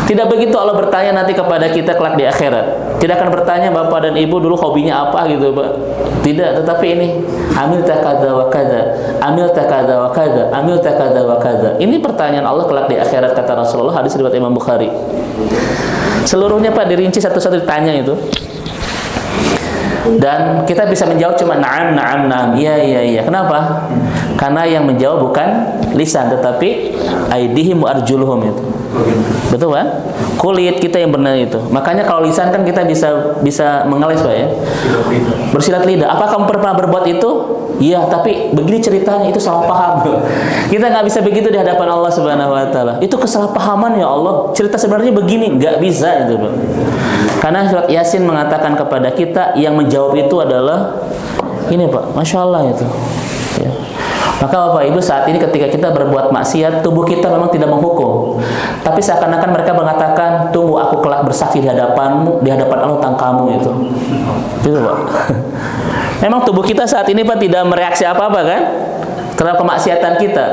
Tidak begitu Allah bertanya nanti kepada kita kelak di akhirat. Tidak akan bertanya Bapak dan Ibu dulu hobinya apa gitu, Pak. Tidak, tetapi ini amil takadza wa kadza, amil takadza wa kadza, amil takadza wa kadza. Ini pertanyaan Allah kelak di akhirat kata Rasulullah, hadis riwayat Imam Bukhari. Seluruhnya, Pak, dirinci satu-satu ditanya itu. Dan kita bisa menjawab cuma na'am, na'am, na'am. Iya, iya, iya. Kenapa? Karena yang menjawab bukan lisan, tetapi aidihim wa arjuluhum itu. Betul kan? Kulit kita yang benar itu. Makanya kalau lisan kan kita bisa mengeles, Pak ya. Bersilat lidah. Apakah kamu pernah berbuat itu? Iya, tapi begini ceritanya, itu salah paham. Kita nggak bisa begitu di hadapan Allah Subhanahu wa taala. Itu kesalahpahaman ya Allah. Cerita sebenarnya begini, nggak bisa itu, Pak. Karena surat Yasin mengatakan kepada kita yang menjawab itu adalah ini, Pak. Masya Allah itu. Ya. Maka Bapak Ibu, saat ini ketika kita berbuat maksiat, tubuh kita memang tidak menghukum, tapi seakan-akan mereka mengatakan, tunggu aku kelak bersaksi di hadapanmu, di hadapan Allah tentang kamu itu. Gitu, Pak. Memang tubuh kita saat ini, Pak, tidak mereaksi apa-apa kan terhadap kemaksiatan kita,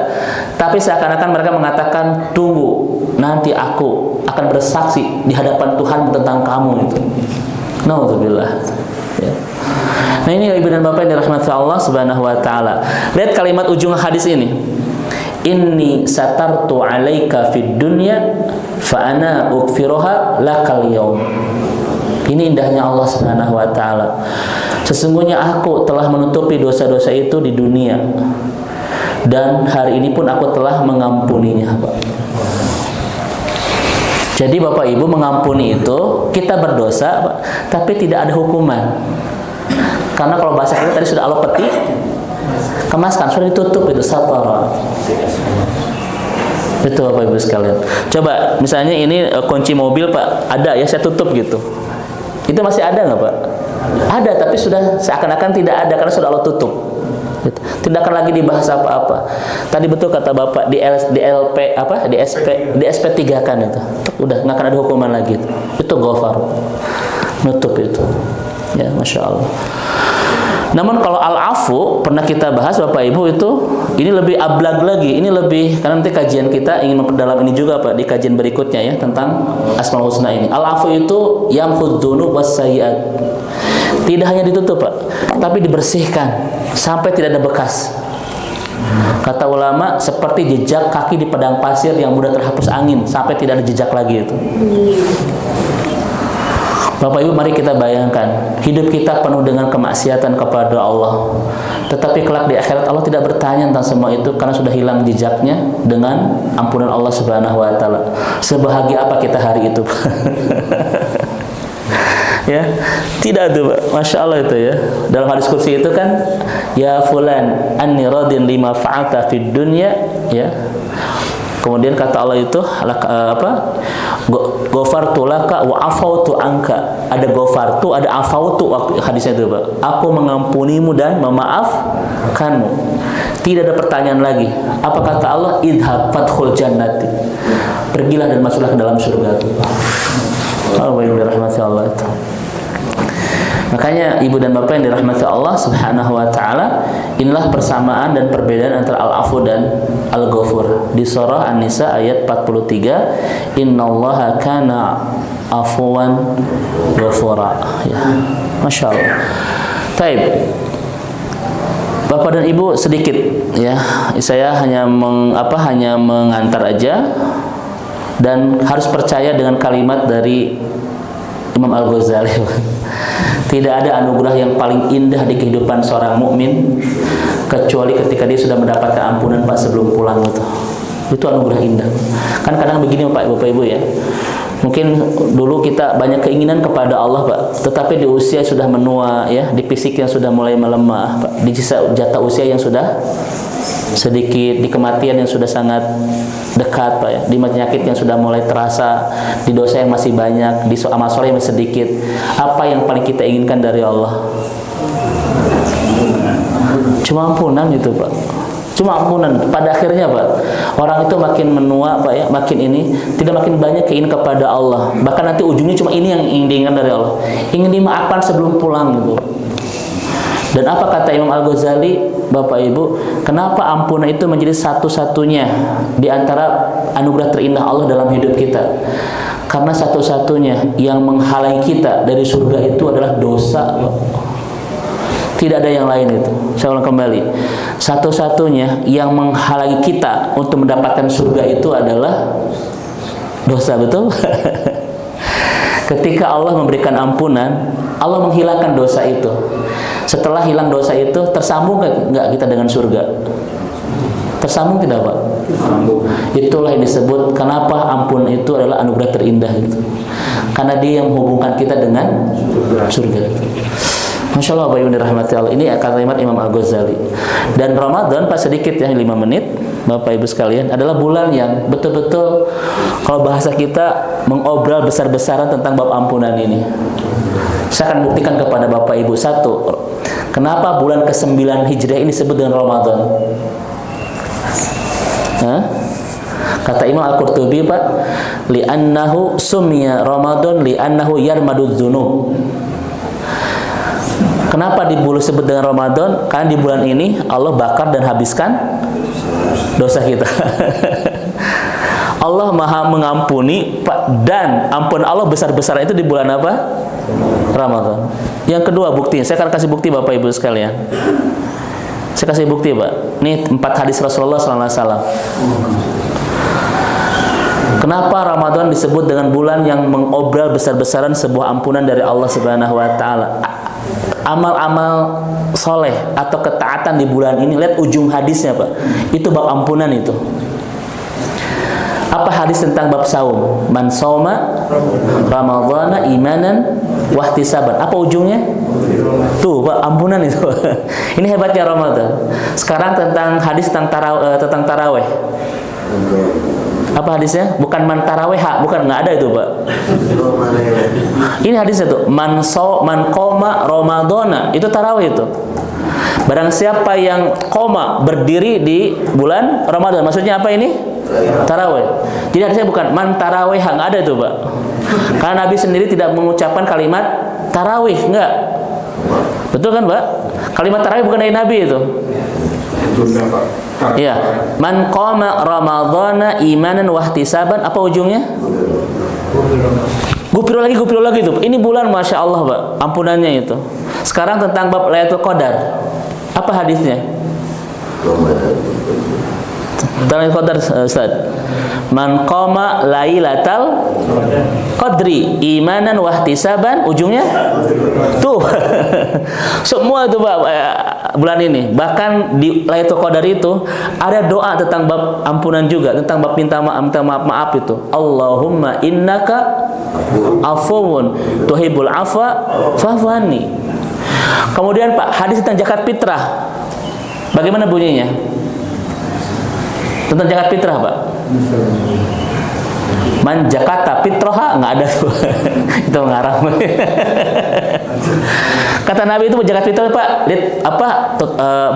tapi seakan-akan mereka mengatakan, tunggu nanti aku akan bersaksi di hadapan Tuhan tentang kamu itu. Nauzubillah. Ya. Nah, ini ibu dan bapak yang dirahmati Allah Subhanahu wa taala. Lihat kalimat ujung hadis ini. Inni satartu 'alaika fid dunya fa ana ughfiruha lakal yaum. Ini indahnya Allah Subhanahu wa taala. Sesungguhnya aku telah menutupi dosa-dosa itu di dunia, dan hari ini pun aku telah mengampuninya, Pak. Jadi Bapak Ibu, mengampuni itu kita berdosa, Pak, tapi tidak ada hukuman. Karena kalau bahasa kita tadi sudah Allah peti, kemaskan, sudah ditutup itu satara. Itu Bapak Ibu sekalian. Coba misalnya ini kunci mobil, Pak, ada ya, saya tutup gitu. Itu masih ada nggak, Pak? Ada, tapi sudah seakan-akan tidak ada karena sudah Allah tutup. Tidak akan lagi dibahas apa-apa. Tadi betul kata Bapak di LP apa? Di SP3 kan itu. Udah nggak akan ada hukuman lagi. Itu ghafar. Nutup itu. Ya, Masya Allah. Namun kalau al-afu pernah kita bahas Bapak Ibu, itu ini lebih ablag lagi. Ini lebih, karena nanti kajian kita ingin memperdalam ini juga, Pak, di kajian berikutnya ya tentang Asmaul Husna ini. Al-afu itu yamhud dzunub was-sayyi'at. Tidak hanya ditutup, Pak, tapi dibersihkan sampai tidak ada bekas. Kata ulama, seperti jejak kaki di padang pasir yang mudah terhapus angin sampai tidak ada jejak lagi itu. Bapak Ibu, mari kita bayangkan hidup kita penuh dengan kemaksiatan kepada Allah, tetapi kelak di akhirat Allah tidak bertanya tentang semua itu karena sudah hilang jejaknya dengan ampunan Allah Subhanahu wa taala. Sebahagia apa kita hari itu? Ya, tidak tuh, Pak. Masya Allah itu ya. Dalam hadis kursi itu kan, ya fulan anni radin lima fa'ata fid dunya, ya. Kemudian kata Allah itu apa? Ghafartu laka wa afautu anka. Ada ghafartu, ada afautu waktu hadisnya itu, Pak. Aku mengampunimu dan memaafkanmu. Tidak ada pertanyaan lagi. Apa kata Allah? Idhab fadkhul jannati. Pergilah dan masuklah ke dalam surga. Allah yang dirahmati Allah itu. Makanya ibu dan bapak yang dirahmati Allah Subhanahu wa taala, inilah persamaan dan perbedaan antara al-afu dan al-ghafur. Di surah An-Nisa ayat 43, innallaha kana afuwan ghafura. Ya. Masya Allah. Taib. Bapak dan Ibu, sedikit ya. Saya hanya mengantar aja, dan harus percaya dengan kalimat dari Imam Al-Ghazali. Tidak ada anugerah yang paling indah di kehidupan seorang mukmin kecuali ketika dia sudah mendapatkan ampunan, Pak, sebelum pulang itu. Itu anugerah indah. Kan kadang begini, Pak, Bapak Ibu ya. Mungkin dulu kita banyak keinginan kepada Allah, Pak, tetapi di usia sudah menua ya, di fisik yang sudah mulai melemah, Pak, di jatah usia yang sudah sedikit, di kematian yang sudah sangat dekat, Pak ya, di penyakit yang sudah mulai terasa, di dosa yang masih banyak, di amal soleh yang masih sedikit. Apa yang paling kita inginkan dari Allah? Cuma ampunan itu, Pak. Cuma ampunan. Pada akhirnya, Pak, orang itu makin menua, Pak ya, makin ini tidak makin banyak keinginan kepada Allah. Bahkan nanti ujungnya cuma ini yang ingin diinginkan dari Allah. Ingin dimaafkan sebelum pulang gitu. Dan apa kata Imam Al-Ghazali, Bapak Ibu, kenapa ampunan itu menjadi satu-satunya di antara anugerah terindah Allah dalam hidup kita? Karena satu-satunya yang menghalangi kita dari surga itu adalah dosa. Tidak ada yang lain itu. Saya ulang kembali. Satu-satunya yang menghalangi kita untuk mendapatkan surga itu adalah dosa, betul? Ketika Allah memberikan ampunan, Allah menghilangkan dosa itu. Setelah hilang dosa itu, tersambung nggak kita dengan surga? Tersambung tidak, Pak? Itulah yang disebut kenapa ampun itu adalah anugerah terindah gitu. Karena dia yang menghubungkan kita dengan surga. Masya Allah, Bapak Ibu dirahmati Allah. Ini kalimat Imam Al-Ghazali. Dan Ramadan, Pak, sedikit ya, 5 menit, Bapak Ibu sekalian, adalah bulan yang betul-betul kalau bahasa kita mengobrol besar-besaran tentang bab ampunan ini. Saya akan buktikan kepada Bapak Ibu. Satu, kenapa bulan ke-9 Hijriah ini disebut dengan Ramadan? Kata Imam Al-Qurtubi, Pak, li'annahu sumya Ramadan li'annahu yarmadudz dzunub. Kenapa disebut dengan Ramadan? Karena di bulan ini Allah bakar dan habiskan dosa kita. Allah Maha mengampuni, Pak, dan ampun Allah besar-besaran itu di bulan apa? Ramadan. Yang kedua buktinya, saya akan kasih bukti Bapak Ibu sekalian. Saya kasih bukti, Pak. Ini 4 hadis Rasulullah SAW. Kenapa Ramadan disebut dengan bulan yang mengobrol besar-besaran sebuah ampunan dari Allah Subhanahu wa taala? Amal-amal soleh atau ketaatan di bulan ini, lihat ujung hadisnya, Pak. Itu bab ampunan itu. Apa hadis tentang bab saum? Man sauma Ramadhana imanan wahtisaban. Apa ujungnya? Tuh, Pak, ampunan itu. Ini hebatnya Ramadan. Sekarang tentang hadis tentang tarawih. Apa hadisnya? Bukan man tarawih, bukan, nggak ada itu, Pak. Ini hadisnya tuh, man qoma Ramadhana, itu tarawih itu. Barang siapa yang qoma, berdiri di bulan Ramadan. Maksudnya apa ini? Tarawih. Jadi hadisnya bukan man tarawih, nggak ada itu, Pak. Karena Nabi sendiri tidak mengucapkan kalimat tarawih, enggak. Betul kan, Pak? Kalimat tarawih bukan dari Nabi itu. Iya, man qama Ramadhana imanan wahtisaban, apa ujungnya? Gupiro lagi itu. Ini bulan Masya Allah, Pak, ampunannya itu. Sekarang tentang bab Lailatul Qadar. Apa hadisnya? Lailatul Qadar, Ustaz. Man qama lailatal qadri imanan wahtisaban, ujungnya tuh. Semua itu, Pak, bulan ini. Bahkan di Lailatul Qadar itu ada doa tentang bab ampunan juga, tentang bab minta maaf itu. Allahumma innaka afuwun tuhibbul afwa fa'fu anni. Kemudian, Pak, hadis tentang zakat fitrah. Bagaimana bunyinya? Tentang zakat fitrah, Pak. Man zakata fitraha, nggak ada tuh. Itu mengarang. Kata Nabi itu zakat fitrah, Pak,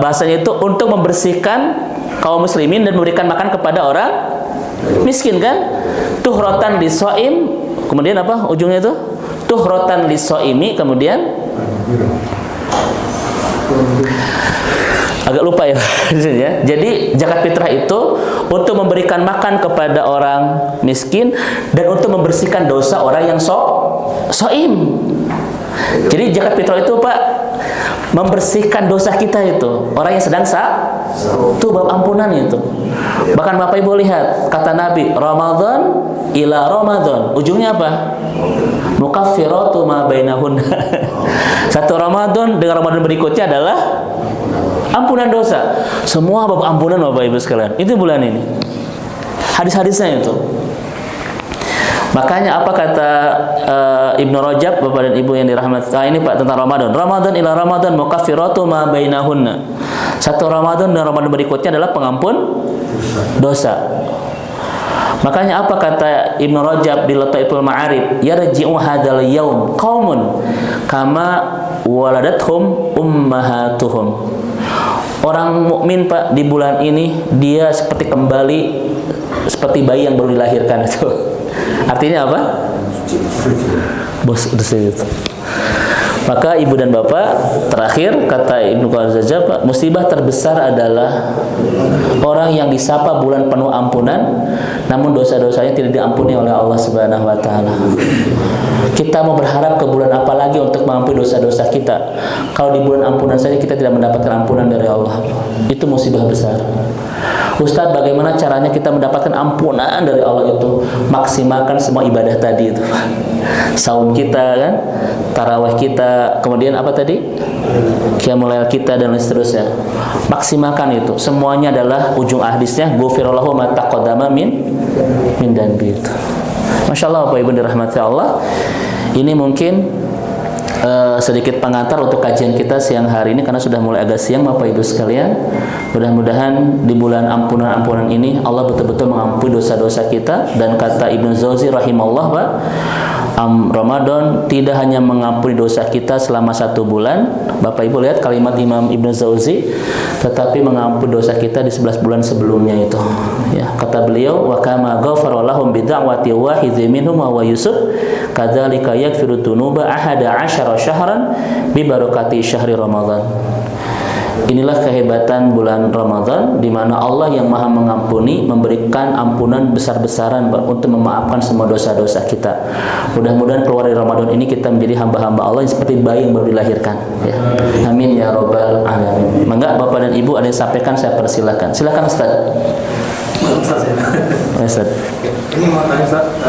bahasanya itu untuk membersihkan kaum muslimin dan memberikan makan kepada orang miskin, kan? Tuhratan lisoim, kemudian apa ujungnya itu? Tuhratan lisoimi, kemudian agak lupa ya. Jadi zakat fitrah itu untuk memberikan makan kepada orang miskin dan untuk membersihkan dosa orang yang soim. Jadi zakat fitrah itu, Pak, membersihkan dosa kita itu. Orang yang sedang itu bab ampunan itu. Bahkan Bapak Ibu lihat kata Nabi, Ramadan ila Ramadan. Ujungnya apa? Mukaffiratu ma bainahunna. Satu Ramadan dengan Ramadan berikutnya adalah ampunan dosa. Semua bab ampunan, Bapak Ibu sekalian. Itu bulan ini. Hadis-hadisnya itu. Makanya apa kata Ibnu Rajab, Bapak dan Ibu yang dirahmati. Ini, Pak, tentang Ramadan. Ramadan ila Ramadan mukaffiratu ma bainahunna. Satu Ramadan dan Ramadan berikutnya adalah pengampun dosa. Makanya apa kata Ibnu Rajab di Lataiful Ma'arif? Yarji'u hadzal yaum qaumun kama waladathum ummahatuhum. Orang mukmin, Pak, di bulan ini dia seperti kembali seperti bayi yang baru dilahirkan itu. Artinya apa? Bos itu. Maka ibu dan bapak, terakhir kata Ibnu Qayyim, musibah terbesar adalah orang yang disapa bulan penuh ampunan, namun dosa-dosanya tidak diampuni oleh Allah Subhanahu wa taala. Kita mau berharap ke bulan apa lagi untuk mengampuni dosa-dosa kita? Kalau di bulan ampunan saja kita tidak mendapatkan ampunan dari Allah. Itu musibah besar. Ustadz, bagaimana caranya kita mendapatkan ampunan dari Allah itu? Maksimalkan semua ibadah tadi itu. Saum kita kan, tarawih kita, kemudian apa tadi? Qiyamul lail kita dan lain seterusnya. Maksimalkan itu. Semuanya adalah ujung hadisnya ghufirallahu ma taqaddama min dzambi. Masya Allah, Bapak Ibu dirahmati Allah. Ini mungkin sedikit pengantar untuk kajian kita siang hari ini karena sudah mulai agak siang, Bapak Ibu sekalian. Mudah-mudahan di bulan ampunan-ampunan ini Allah betul-betul mengampuni dosa-dosa kita. Dan kata Ibnu Jauzi rahimahullah, Pak, Ramadan tidak hanya mengampuni dosa kita selama 1 bulan. Bapak Ibu lihat kalimat Imam Ibnu Jauzi, tetapi mengampuni dosa kita di 11 bulan sebelumnya itu. Ya, kata beliau, wa kama ghafara lahum bi da'wati wahidhi minhum wa Yusuf, kadzalika yaghfiru dzunuba 11 syahran bi barakati syahri Ramadan. Inilah kehebatan bulan Ramadan, di mana Allah yang Maha Mengampuni memberikan ampunan besar-besaran untuk memaafkan semua dosa-dosa kita. Mudah-mudahan keluar dari Ramadan ini kita menjadi hamba-hamba Allah yang seperti bayi yang baru dilahirkan. Ya. Amin ya robbal alamin. Mangga Bapak dan Ibu ada yang sampaikan, saya persilakan. Silakan Ustaz. Ustaz ya. Ustaz. Ini mau tanya Ustaz.